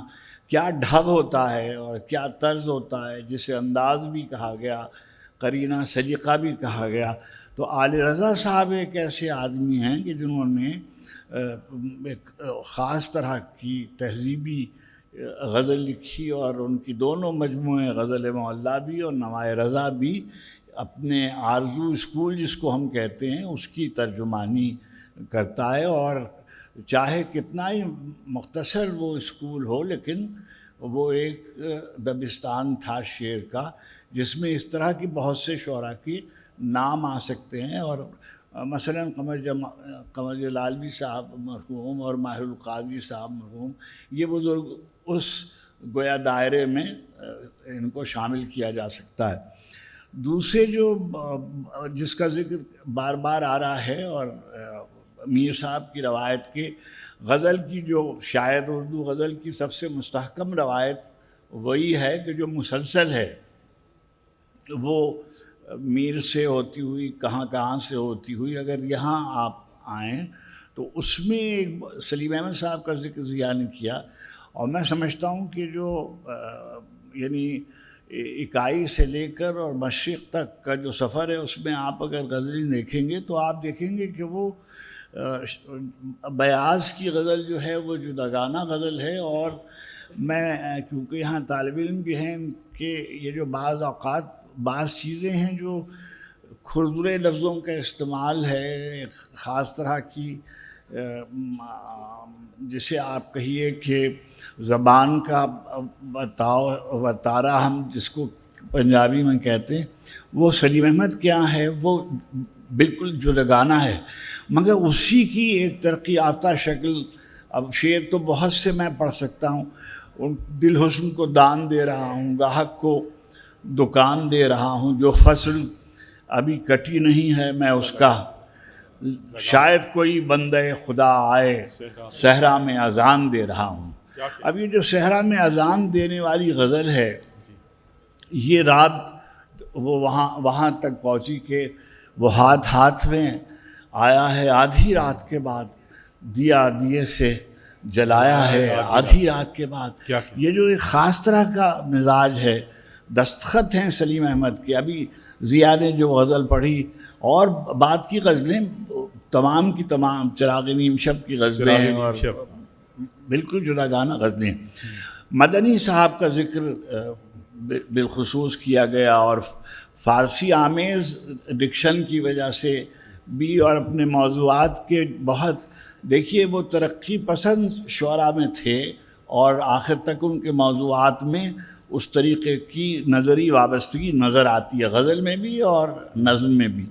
کیا ڈھب ہوتا ہے اور کیا طرز ہوتا ہے جسے انداز بھی کہا گیا، قرینہ سلیقہ بھی کہا گیا. تو آل رضا صاحب ایک ایسے آدمی ہیں کہ جنہوں نے ایک خاص طرح کی تہذیبی غزل لکھی اور ان کی دونوں مجموعے غزل معلیٰ بھی اور نوائے رضا بھی اپنے آرزو اسکول جس کو ہم کہتے ہیں اس کی ترجمانی کرتا ہے. اور چاہے کتنا ہی مختصر وہ اسکول ہو لیکن وہ ایک دبستان تھا شعر کا جس میں اس طرح کی بہت سے شعراء کے نام آ سکتے ہیں. اور مثلا قمر جلالوی صاحب مرحوم اور ماہر القاضی صاحب مرحوم، یہ بزرگ اس گویا دائرے میں ان کو شامل کیا جا سکتا ہے. دوسرے جو جس کا ذکر بار بار آ رہا ہے اور میر صاحب کی روایت کے غزل کی جو شاید اردو غزل کی سب سے مستحکم روایت وہی ہے کہ جو مسلسل ہے، وہ میر سے ہوتی ہوئی کہاں سے ہوتی ہوئی اگر یہاں آپ آئیں تو اس میں ایک سلیم احمد صاحب کا ذکر ضیاء نے کیا. اور میں سمجھتا ہوں کہ جو یعنی اکائی سے لے کر اور مشرق تک کا جو سفر ہے اس میں آپ اگر غزلیں دیکھیں گے تو آپ دیکھیں گے کہ وہ بیاض کی غزل جو ہے وہ جداگانہ غزل ہے. اور میں کیونکہ یہاں طالب علم بھی ہیں کہ یہ جو بعض اوقات بعض چیزیں ہیں جو کھردرے لفظوں کا استعمال ہے، خاص طرح کی جسے آپ کہیے کہ زبان کا ورتارا ہم جس کو پنجابی میں کہتے ہیں، وہ سلیم احمد کیا ہے وہ بالکل جداگانہ ہے مگر اسی کی ایک ترقی یافتہ شکل. اب شعر تو بہت سے میں پڑھ سکتا ہوں، دل حسن کو دان دے رہا ہوں، گاہک کو دکان دے رہا ہوں، جو فصل ابھی کٹی نہیں ہے میں اس کا شاید کوئی بندہ خدا آئے صحرا میں اذان دے رہا ہوں. اب یہ جو صحرا میں اذان دینے والی غزل ہے یہ رات وہ وہاں تک پہنچی کہ وہ ہاتھ میں آیا ہے آدھی رات کے بعد، دیا دیے سے جلایا ہے آدھی رات کے بعد. یہ جو ایک خاص طرح کا مزاج ہے، دستخط ہیں سلیم احمد کے. ابھی ضیاء نے جو غزل پڑھی اور بعد کی غزلیں تمام کی تمام چراغ نیم شب کی غزلیں اور بالکل جداگانہ غزلیں. مدنی صاحب کا ذکر بالخصوص کیا گیا اور فارسی آمیز ڈکشن کی وجہ سے بھی اور اپنے موضوعات کے بہت دیکھیے وہ ترقی پسند شعراء میں تھے اور آخر تک ان کے موضوعات میں اس طریقے کی نظری وابستگی نظر آتی ہے، غزل میں بھی اور نظم میں بھی.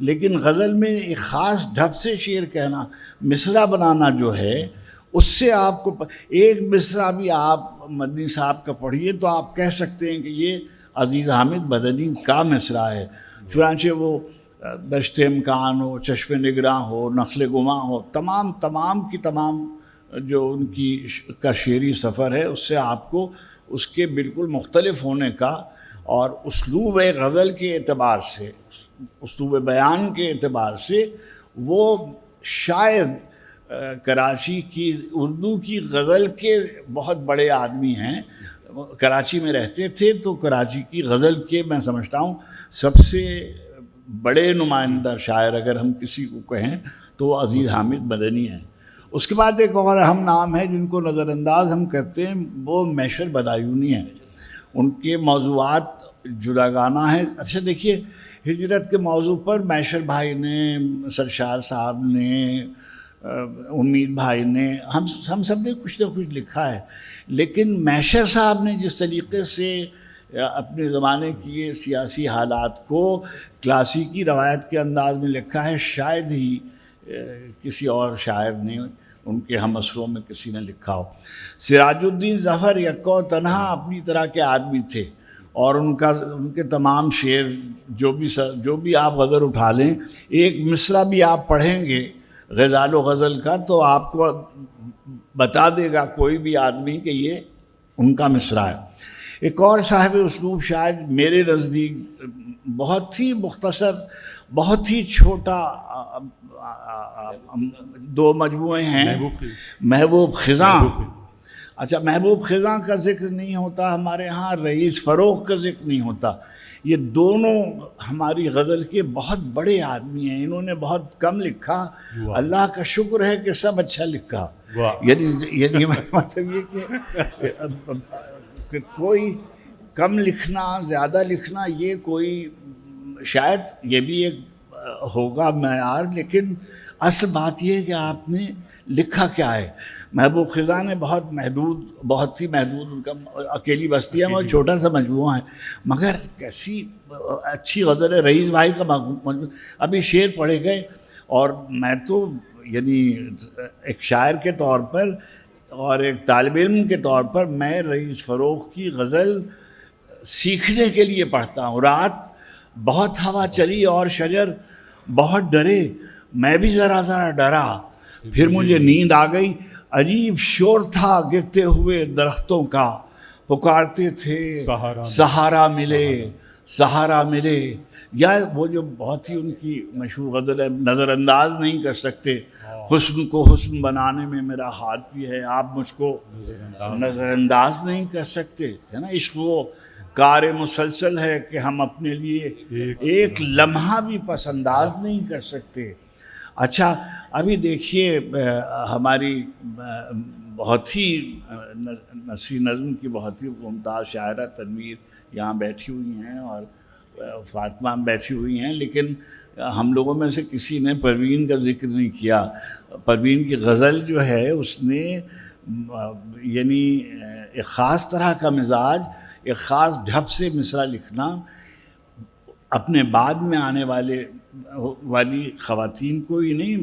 لیکن غزل میں ایک خاص ڈھب سے شعر کہنا، مصرع بنانا جو ہے، اس سے آپ کو ایک مصرع بھی آپ مدنی صاحب کا پڑھیے تو آپ کہہ سکتے ہیں کہ یہ عزیز حامد مدنی کا مصرع ہے. چنانچہ وہ دشت امکان ہو، چشم نگراں ہو، نخل گماں ہو، تمام کی تمام جو ان کی کا شعری سفر ہے، اس سے آپ کو اس کے بالکل مختلف ہونے کا اور اسلوب غزل کے اعتبار سے، اسلوب بیان کے اعتبار سے وہ شاید کراچی کی اردو کی غزل کے بہت بڑے آدمی ہیں. کراچی میں رہتے تھے تو کراچی کی غزل کے میں سمجھتا ہوں سب سے بڑے نمائندہ شاعر اگر ہم کسی کو کہیں تو وہ عزیز حامد مدنی ہیں. اس کے بعد ایک اور اہم نام ہے جن کو نظر انداز ہم کرتے ہیں، وہ میشر بدایونی ہیں. ان کے موضوعات جداگانہ ہیں. اچھا دیکھیے، ہجرت کے موضوع پر میشر بھائی نے، سرشار صاحب نے، امید بھائی نے، ہم سب نے کچھ نہ کچھ لکھا ہے. لیکن میشر صاحب نے جس طریقے سے اپنے زمانے کی سیاسی حالات کو کلاسیکی روایت کے انداز میں لکھا ہے، شاید ہی کسی اور شاعر نے ان کے ہم اثروں میں کسی نے لکھا ہو. سراج الدین ظفر یکا تنہا اپنی طرح کے آدمی تھے، اور ان کے تمام شعر جو بھی آپ غزل اٹھا لیں، ایک مصرع بھی آپ پڑھیں گے غزال و غزل کا تو آپ کو بتا دے گا کوئی بھی آدمی کہ یہ ان کا مصرع ہے. ایک اور صاحب اسلوب شاید میرے نزدیک بہت ہی مختصر، بہت ہی چھوٹا، دو مجموعے ہیں، محبوب خزاں. اچھا، محبوب خزاں کا ذکر نہیں ہوتا ہمارے ہاں، رئیس فروغ کا ذکر نہیں ہوتا. یہ دونوں ہماری غزل کے بہت بڑے آدمی ہیں. انہوں نے بہت کم لکھا، اللہ کا شکر ہے کہ سب اچھا لکھا. یعنی مطلب یہ کہ کوئی کم لکھنا، زیادہ لکھنا، یہ کوئی شاید یہ بھی ایک ہوگا معیار، لیکن اصل بات یہ ہے کہ آپ نے لکھا کیا ہے. محبوب خزاں نے بہت ہی محدود ان کا اکیلی بستی ہے، بہت چھوٹا سا مجموعہ ہے، مگر کیسی اچھی غزل ہے. رئیس بھائی کا ابھی شعر پڑھے گئے، اور میں تو یعنی ایک شاعر کے طور پر اور ایک طالب علم کے طور پر میں رئیس فروغ کی غزل سیکھنے کے لیے پڑھتا ہوں. رات بہت ہوا چلی اور شجر بہت ڈرے، میں بھی ذرا ڈرا، پھر مجھے نیند آ گئی. عجیب شور تھا گرتے ہوئے درختوں کا، پکارتے تھے سہارا ملے سہارا ملے. یا وہ جو بہت ہی ان کی مشہور غزل ہے، نظر انداز نہیں کر سکتے، حسن کو حسن بنانے میں میرا ہاتھ بھی ہے، آپ مجھ کو نظر انداز نہیں کر سکتے. ہے نا، عشق وہ کار مسلسل ہے کہ ہم اپنے لیے ایک لمحہ بھی پس انداز نہیں کر سکتے. اچھا، ابھی دیکھیے ہماری بہت ہی نثری نظم کی بہت ہی ممتاز شاعرہ تنویر یہاں بیٹھی ہوئی ہیں اور فاطمہ بیٹھی ہوئی ہیں، لیکن ہم لوگوں میں سے کسی نے پروین کا ذکر نہیں کیا. پروین کی غزل جو ہے اس نے یعنی ایک خاص طرح کا مزاج، ایک خاص ڈھب سے مصرع لکھنا، اپنے بعد میں آنے والی خواتین کو ہی نہیں،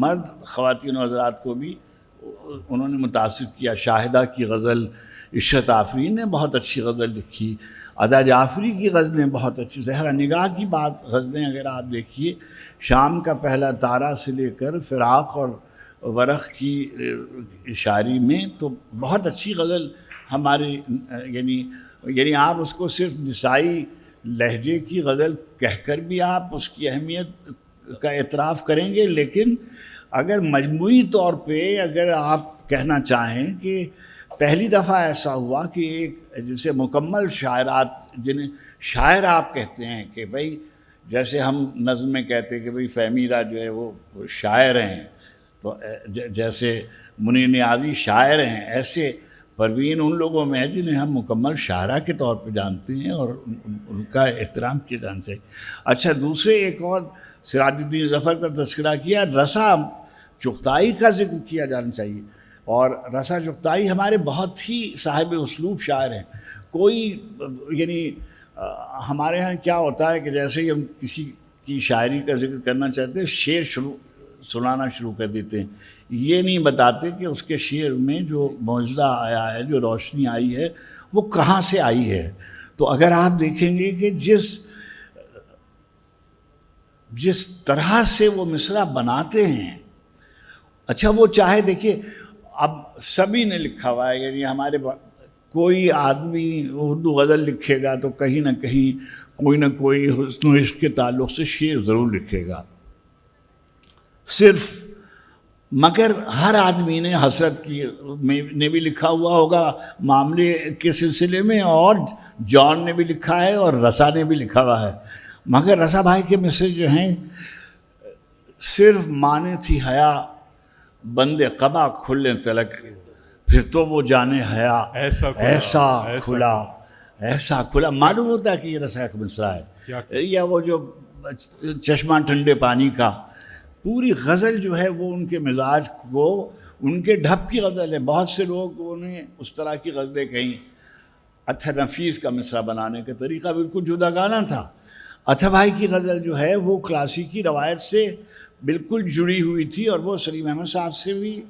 مرد خواتین و حضرات کو بھی انہوں نے متاثر کیا. شاہدہ کی غزل، عشرت آفرین نے بہت اچھی غزل لکھی، ادا جعفری کی غزلیں بہت اچھی، زہرا نگاہ کی بات غزلیں اگر آپ دیکھیے، شام کا پہلا تارا سے لے کر فراق اور ورق کی شاعری میں تو بہت اچھی غزل ہماری، یعنی آپ اس کو صرف نسائی لہجے کی غزل کہہ کر بھی آپ اس کی اہمیت کا اعتراف کریں گے، لیکن اگر مجموعی طور پہ اگر آپ کہنا چاہیں کہ پہلی دفعہ ایسا ہوا کہ ایک جسے مکمل شاعرات، جنہیں شاعر آپ کہتے ہیں کہ بھئی جیسے ہم نظم میں کہتے ہیں کہ بھئی فہمیرہ جو ہے وہ شاعر ہیں، تو جیسے منیر نیازی شاعر ہیں، ایسے پروین ان لوگوں میں ہے جنہیں ہم مکمل شاعرہ کے طور پہ جانتے ہیں اور ان کا احترام کیا جانا چاہیے. اچھا، دوسرے ایک اور سراج الدین ظفر کا تذکرہ کیا، رسا چغتائی کا ذکر کیا جانا چاہیے. اور رسا جفتائی ہمارے بہت ہی صاحب اسلوب شاعر ہیں. کوئی یعنی ہمارے ہاں کیا ہوتا ہے کہ جیسے ہی ہم کسی کی شاعری کا ذکر کرنا چاہتے ہیں شعر سنانا شروع کر دیتے ہیں. یہ نہیں بتاتے کہ اس کے شعر میں جو معجزہ آیا ہے, جو روشنی آئی ہے, وہ کہاں سے آئی ہے. تو اگر آپ دیکھیں گے کہ جس طرح سے وہ مصرع بناتے ہیں, اچھا وہ چاہے دیکھیے اب سبھی نے لکھا ہوا ہے, یعنی ہمارے کوئی آدمی اردو غزل لکھے گا تو کہیں نہ کہیں کوئی نہ کوئی حسن و عشق کے تعلق سے شعر ضرور لکھے گا صرف, مگر ہر آدمی نے حسرت کی نے بھی لکھا ہوا ہوگا معاملے کے سلسلے میں, اور جان نے بھی لکھا ہے اور رسا نے بھی لکھا ہوا ہے. مگر رسا بھائی کے مصرے جو ہیں صرف مانے تھی حیا بند قبا کھلنے تلک, پھر تو وہ جانے حیا ایسا کھلا. معلوم ہوتا ہے کہ یہ رسا کا مصرع ہے, یا وہ جو چشمہ ٹھنڈے پانی کا, پوری غزل جو ہے وہ ان کے مزاج کو, ان کے ڈھب کی غزل ہے. بہت سے لوگوں نے اس طرح کی غزلیں کہیں. اطہر نفیس کا مصرع بنانے کا طریقہ بالکل جداگانہ تھا. اطہر بھائی کی غزل جو ہے وہ کلاسیکی روایت سے بالکل جڑی ہوئی تھی, اور وہ سلیم احمد صاحب سے بھی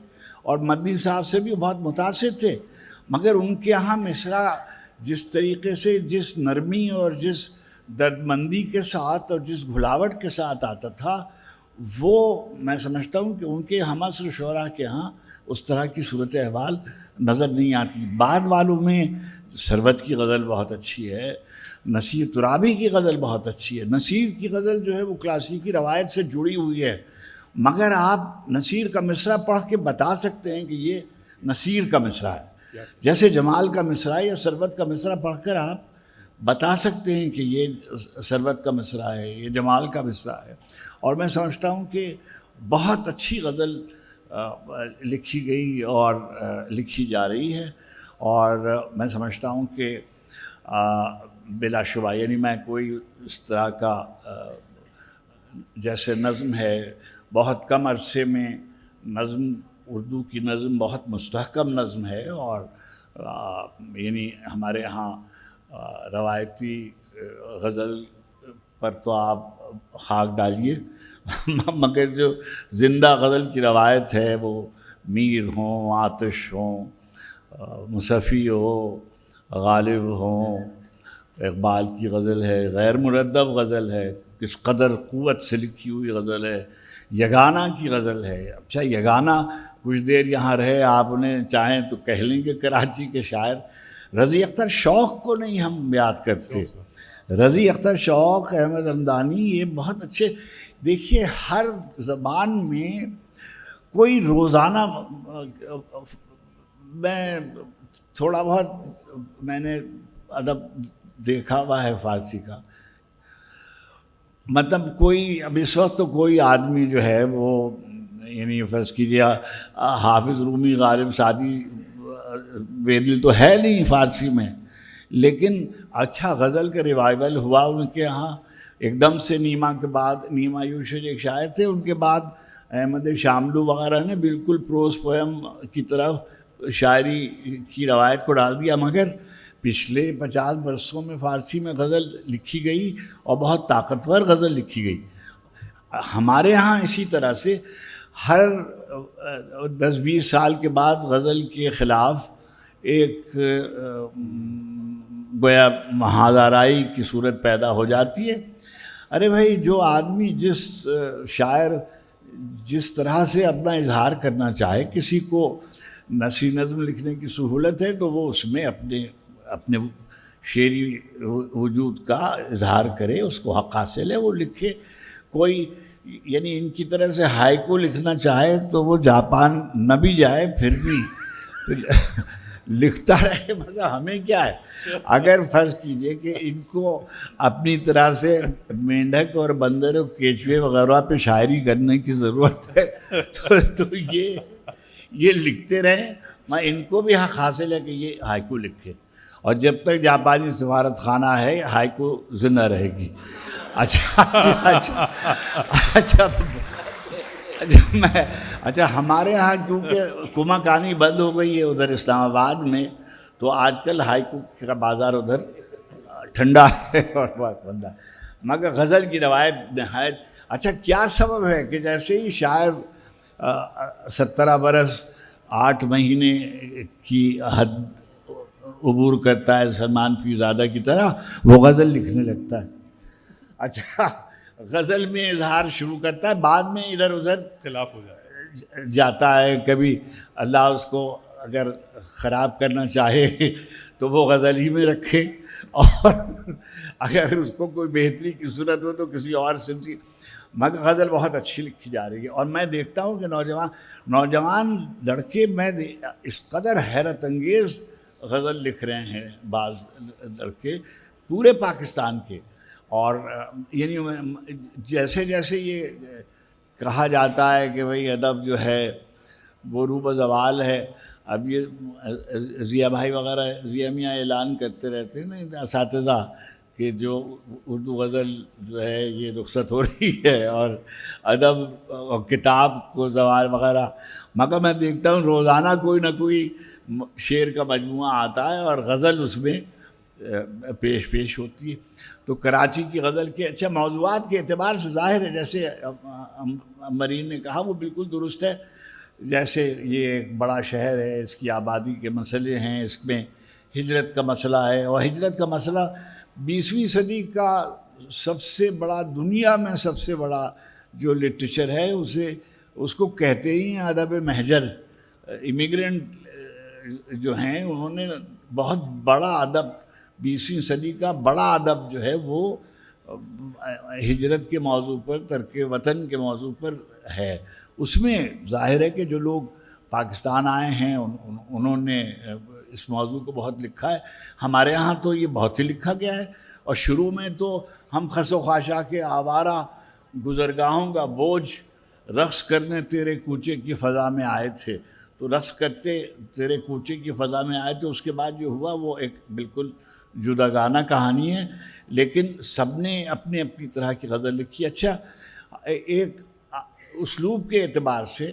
اور مدنی صاحب سے بھی بہت متاثر تھے. مگر ان کے یہاں مصرع جس طریقے سے, جس نرمی اور جس دردمندی کے ساتھ اور جس گھلاوٹ کے ساتھ آتا تھا, وہ میں سمجھتا ہوں کہ ان کے ہم عصر شعراء کے ہاں اس طرح کی صورت احوال نظر نہیں آتی. بعد والوں میں ثروت کی غزل بہت اچھی ہے, نصیر ترابی کی غزل بہت اچھی ہے. نصیر کی غزل جو ہے وہ کلاسیکی روایت سے جڑی ہوئی ہے, مگر آپ نصیر کا مصرع پڑھ کے بتا سکتے ہیں کہ یہ نصیر کا مصرع ہے, جیسے جمال کا مصرع یا ثروت کا مصرع پڑھ کر آپ بتا سکتے ہیں کہ یہ ثروت کا مصرع ہے, یہ جمال کا مصرع ہے. اور میں سمجھتا ہوں کہ بہت اچھی غزل لکھی گئی اور لکھی جا رہی ہے, اور میں سمجھتا ہوں کہ بلا شبہ یعنی میں کوئی اس طرح کا جیسے نظم ہے, بہت کم عرصے میں نظم, اردو کی نظم بہت مستحکم نظم ہے, اور یعنی ہمارے ہاں روایتی غزل پر تو آپ خاک ڈالیے, مگر جو زندہ غزل کی روایت ہے وہ میر ہوں, آتش ہوں, مصفی ہو, غالب ہوں, اقبال کی غزل ہے, غیر مردب غزل ہے, کس قدر قوت سے لکھی ہوئی غزل ہے, یگانہ کی غزل ہے. اچھا یگانہ کچھ دیر یہاں رہے, آپ انہیں چاہیں تو کہہ لیں کہ کراچی کے شاعر رضی اختر شوق کو نہیں ہم یاد کرتے. رضی اختر شوق, احمد حمدانی, یہ بہت اچھے. دیکھیے ہر زبان میں کوئی روزانہ, میں تھوڑا بہت میں نے ادب دیکھا ہوا ہے فارسی کا, مطلب کوئی اب اس وقت تو کوئی آدمی جو ہے وہ یعنی فرض کیجیے حافظ رومی, غالب سعدی, بیدل تو ہے نہیں فارسی میں, لیکن اچھا غزل کا ریوائول ہوا ان کے ہاں ایک دم سے. نیما کے بعد, نیما یوشج ایک شاعر تھے, ان کے بعد احمد شاملو وغیرہ نے بالکل پروز پوئم کی طرح شاعری کی روایت کو ڈال دیا. مگر پچھلے 50 برسوں میں فارسی میں غزل لکھی گئی اور بہت طاقتور غزل لکھی گئی. ہمارے ہاں اسی طرح سے ہر 10-20 سال کے بعد غزل کے خلاف ایک گویا مہادارائی کی صورت پیدا ہو جاتی ہے. ارے بھائی, جو آدمی, جس شاعر جس طرح سے اپنا اظہار کرنا چاہے, کسی کو نثری نظم لکھنے کی سہولت ہے تو وہ اس میں اپنے شعری وجود کا اظہار کرے, اس کو حق حاصل ہے, وہ لکھے. کوئی یعنی ان کی طرح سے ہائیکو لکھنا چاہے تو وہ جاپان نہ بھی جائے پھر بھی لکھتا رہے, مطلب ہمیں کیا ہے. اگر فرض کیجئے کہ ان کو اپنی طرح سے مینڈک اور بندر اور کیچوے وغیرہ پہ شاعری کرنے کی ضرورت ہے تو یہ لکھتے رہیں. میں ان کو بھی حق حاصل ہے کہ یہ ہائیکو لکھے, اور جب تک جاپانی سفارت خانہ ہے ہائیکو زندہ رہے گی. اچھا اچھا ہمارے ہاں کیونکہ کما کانی بند ہو گئی ہے ادھر اسلام آباد میں، تو آج کل ہائی کک کا بازار ادھر ٹھنڈا ہے اور بہت بندہ، مگر غزل کی روایت نہایت اچھا. کیا سبب ہے کہ جیسے ہی شاعر 17 برس 8 مہینے کی حد عبور کرتا ہے سلمان پیرزادہ کی طرح، وہ غزل لکھنے لگتا ہے؟ اچھا غزل میں اظہار شروع کرتا ہے، بعد میں ادھر ادھر خلاف ہو جاتا ہے. کبھی اللہ اس کو اگر خراب کرنا چاہے تو وہ غزل ہی میں رکھے، اور اگر اس کو کوئی بہتری کی صورت ہو تو کسی اور سمتی. مگر غزل بہت اچھی لکھی جا رہی ہے، اور میں دیکھتا ہوں کہ نوجوان لڑکے میں اس قدر حیرت انگیز غزل لکھ رہے ہیں، بعض لڑکے پورے پاکستان کے. اور یعنی جیسے جیسے یہ کہا جاتا ہے کہ بھئی ادب جو ہے وہ روب زوال ہے، اب یہ ضیاء بھائی وغیرہ ضیاء میاں اعلان کرتے رہتے ہیں نا اساتذہ کہ جو اردو غزل جو ہے یہ رخصت ہو رہی ہے اور ادب اور کتاب کو زوال وغیرہ. مگر میں دیکھتا ہوں روزانہ کوئی نہ کوئی شعر کا مجموعہ آتا ہے اور غزل اس میں پیش ہوتی ہے. تو کراچی کی غزل کے اچھا موضوعات کے اعتبار سے ظاہر ہے، جیسے مرین نے کہا وہ بالکل درست ہے. جیسے یہ ایک بڑا شہر ہے، اس کی آبادی کے مسئلے ہیں، اس میں ہجرت کا مسئلہ ہے، اور ہجرت کا مسئلہ 20ویں صدی کا سب سے بڑا، دنیا میں سب سے بڑا جو لٹریچر ہے اس کو کہتے ہی ہیں ادب مہجر. امیگرینٹ جو ہیں انہوں نے بہت بڑا ادب، 20ویں صدی کا بڑا ادب جو ہے وہ ہجرت کے موضوع پر، ترک وطن کے موضوع پر ہے. اس میں ظاہر ہے کہ جو لوگ پاکستان آئے ہیں انہوں نے اس موضوع کو بہت لکھا ہے. ہمارے ہاں تو یہ بہت ہی لکھا گیا ہے، اور شروع میں تو ہم خس و خاشاک کے آوارہ گزرگاہوں کا بوجھ رقص کرنے تیرے کوچے کی فضا میں آئے تھے. تو رقص کرتے تیرے کوچے کی فضا میں آئے تھے. اس کے بعد جو ہوا وہ ایک بالکل جداگانہ کہانی ہے، لیکن سب نے اپنی اپنی طرح کی غزل لکھی. اچھا ایک اسلوب کے اعتبار سے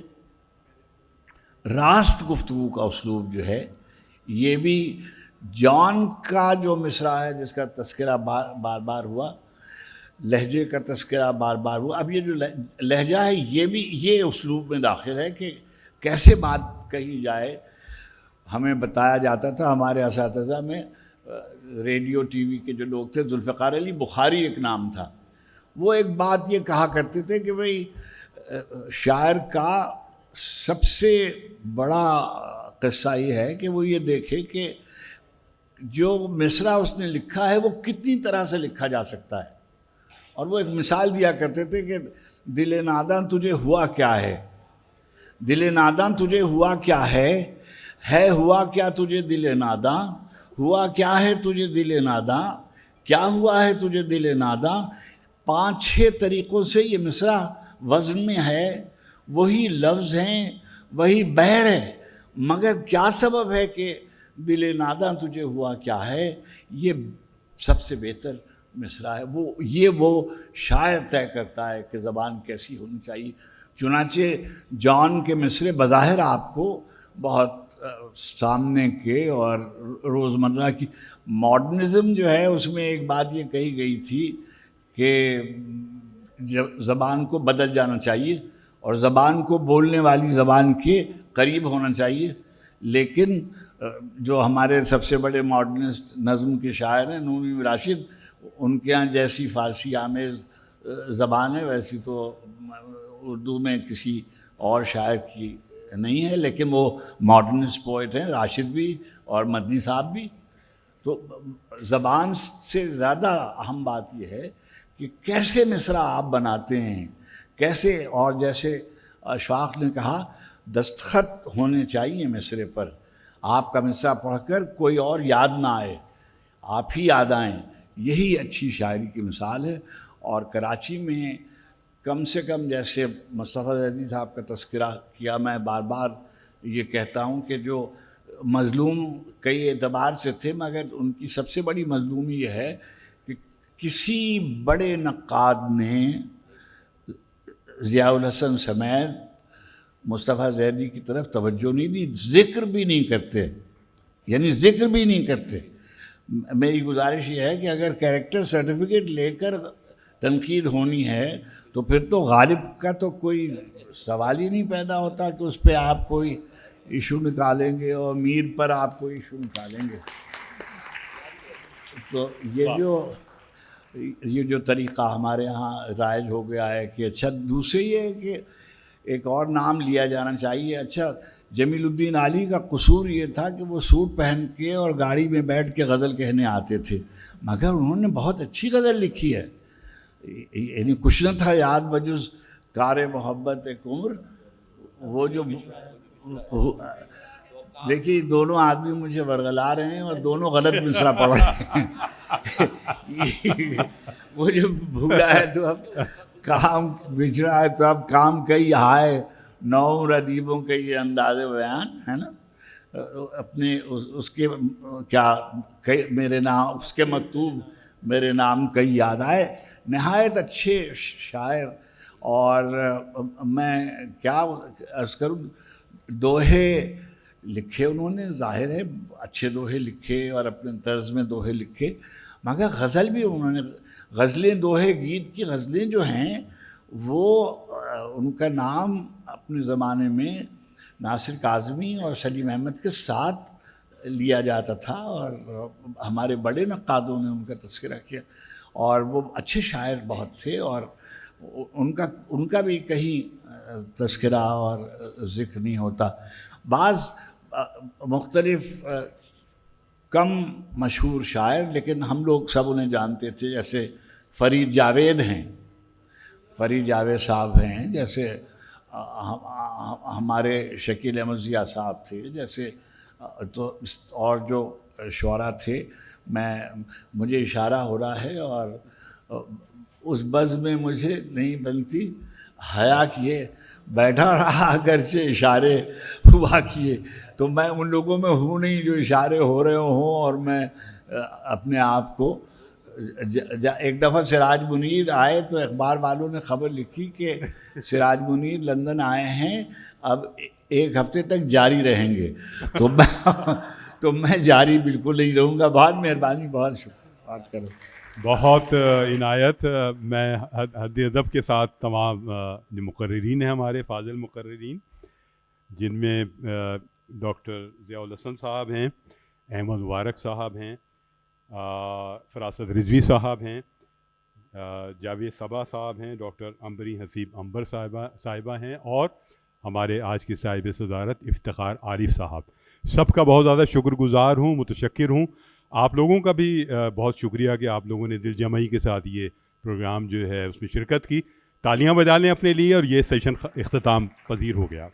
راست گفتگو کا اسلوب جو ہے یہ بھی جان کا جو مصرع ہے جس کا تذکرہ بار بار ہوا، لہجے کا تذکرہ بار بار ہوا. اب یہ جو لہجہ ہے یہ بھی یہ اسلوب میں داخل ہے کہ کیسے بات کہی جائے. ہمیں بتایا جاتا تھا، ہمارے اساتذہ میں ریڈیو ٹی وی کے جو لوگ تھے، ذوالفقار علی بخاری ایک نام تھا، وہ ایک بات یہ کہا کرتے تھے کہ بھئی شاعر کا سب سے بڑا قصہ یہ ہے کہ وہ یہ دیکھے کہ جو مصرع اس نے لکھا ہے وہ کتنی طرح سے لکھا جا سکتا ہے. اور وہ ایک مثال دیا کرتے تھے کہ دل ناداں تجھے ہوا کیا ہے، دل ناداں تجھے ہوا کیا ہے ہوا کیا تجھے دل ناداں، ہوا کیا ہے تجھے دل ناداں، کیا ہوا ہے تجھے دل ناداں. 5-6 طریقوں سے یہ مصرع وزن میں ہے، وہی لفظ ہیں، وہی بحر ہے، مگر کیا سبب ہے کہ دل ناداں تجھے ہوا کیا ہے یہ سب سے بہتر مصرع ہے. وہ شاعر طے کرتا ہے کہ زبان کیسی ہونی چاہیے. چنانچہ جان کے مصرے بظاہر آپ کو بہت سامنے کے اور روزمرہ کی ماڈرنزم جو ہے اس میں ایک بات یہ کہی گئی تھی کہ زبان کو بدل جانا چاہیے اور زبان کو بولنے والی زبان کے قریب ہونا چاہیے. لیکن جو ہمارے سب سے بڑے ماڈرنسٹ نظم کے شاعر ہیں نون راشد، ان کے ہاں جیسی فارسی آمیز زبان ہے ویسی تو اردو میں کسی اور شاعر کی نہیں ہے، لیکن وہ ماڈرنسٹ پوئٹ ہیں، راشد بھی اور مدنی صاحب بھی. تو زبان سے زیادہ اہم بات یہ ہے کہ کیسے مصرع آپ بناتے ہیں، کیسے. اور جیسے اشفاق نے کہا دستخط ہونے چاہیے مصرے پر، آپ کا مصرع پڑھ کر کوئی اور یاد نہ آئے، آپ ہی یاد آئیں. یہی اچھی شاعری کی مثال ہے. اور کراچی میں کم سے کم جیسے مصطفیٰ زیدی صاحب کا تذکرہ کیا، میں بار بار یہ کہتا ہوں کہ جو مظلوم کئی اعتبار سے تھے مگر ان کی سب سے بڑی مظلومی یہ ہے کہ کسی بڑے نقاد نے ضیاء الحسن سمیت مصطفیٰ زیدی کی طرف توجہ نہیں دی، ذکر بھی نہیں کرتے، یعنی ذکر بھی نہیں کرتے۔ میری گزارش یہ ہے کہ اگر کیریکٹر سرٹیفکیٹ لے کر تنقید ہونی ہے تو پھر تو غالب کا تو کوئی سوال ہی نہیں پیدا ہوتا کہ اس پہ آپ کوئی ایشو نکالیں گے اور میر پر آپ کوئی ایشو نکالیں گے۔ تو یہ جو طریقہ ہمارے ہاں رائج ہو گیا ہے کہ اچھا، دوسرے یہ ہے کہ ایک اور نام لیا جانا چاہیے۔ اچھا، جمیل الدین علی کا قصور یہ تھا کہ وہ سوٹ پہن کے اور گاڑی میں بیٹھ کے غزل کہنے آتے تھے، مگر انہوں نے بہت اچھی غزل لکھی ہے، یعنی کچھ نہ تھا یاد بجز کار محبت ایک عمر۔ وہ جو دیکھیے دونوں آدمی مجھے ورغلا رہے ہیں اور دونوں غلط مصرع پڑھ رہے ہیں۔ وہ جو بھولا ہے تو اب کام بچھڑا ہے تو اب کام کئی ہائے، نو ردیبوں کے یہ انداز بیان ہے نا، اپنے اس کے کیا میرے نام، اس کے مکتوب میرے نام کئی یاد آئے۔ نہایت اچھے شاعر، اور میں کیا عرض کروں، دوہے لکھے انہوں نے، ظاہر ہے اچھے دوہے لکھے اور اپنے طرز میں دوہے لکھے، مگر غزل بھی انہوں نے، غزلیں دوہے گیت کی غزلیں جو ہیں وہ ان کا نام اپنے زمانے میں ناصر کاظمی اور سلیم احمد کے ساتھ لیا جاتا تھا، اور ہمارے بڑے نقادوں نے ان کا تذکرہ کیا، اور وہ اچھے شاعر بہت تھے، اور ان کا بھی کہیں تذکرہ اور ذکر نہیں ہوتا۔ بعض مختلف کم مشہور شاعر لیکن ہم لوگ سب انہیں جانتے تھے، جیسے فرید جاوید ہیں، فرید جاوید صاحب ہیں، جیسے ہمارے شکیل احمد ضیاء صاحب تھے، جیسے تو اور جو شعراء تھے۔ مجھے اشارہ ہو رہا ہے، اور اس بزم میں مجھے نہیں بنتی حیا کیے، بیٹھا رہا اگرچہ اشارے ہوا کیے۔ تو میں ان لوگوں میں ہوں نہیں جو اشارے ہو رہے ہوں، اور میں اپنے آپ کو ایک دفعہ سراج منیر آئے تو اخبار والوں نے خبر لکھی کہ سراج منیر لندن آئے ہیں، اب ایک ہفتے تک جاری رہیں گے، تو میں جاری بالکل نہیں رہوں گا۔ بہت مہربانی، بہت شکریہ بات کرو۔ بہت عنایت۔ میں حد ادب کے ساتھ تمام جو مقررین ہیں ہمارے فاضل مقررین، جن میں ڈاکٹر ضیاء الحسن صاحب ہیں، احمد مبارک صاحب ہیں، فراست رضوی صاحب ہیں، جاوید صبا صاحب ہیں، ڈاکٹر عنبری حسیب عنبر صاحبہ ہیں، اور ہمارے آج کے صاحب صدارت افتخار عارف صاحب، سب کا بہت زیادہ شکر گزار ہوں، متشکر ہوں۔ آپ لوگوں کا بھی بہت شکریہ کہ آپ لوگوں نے دل جمعی کے ساتھ یہ پروگرام جو ہے اس میں شرکت کی۔ تالیاں بجا لیں اپنے لیے، اور یہ سیشن اختتام پذیر ہو گیا۔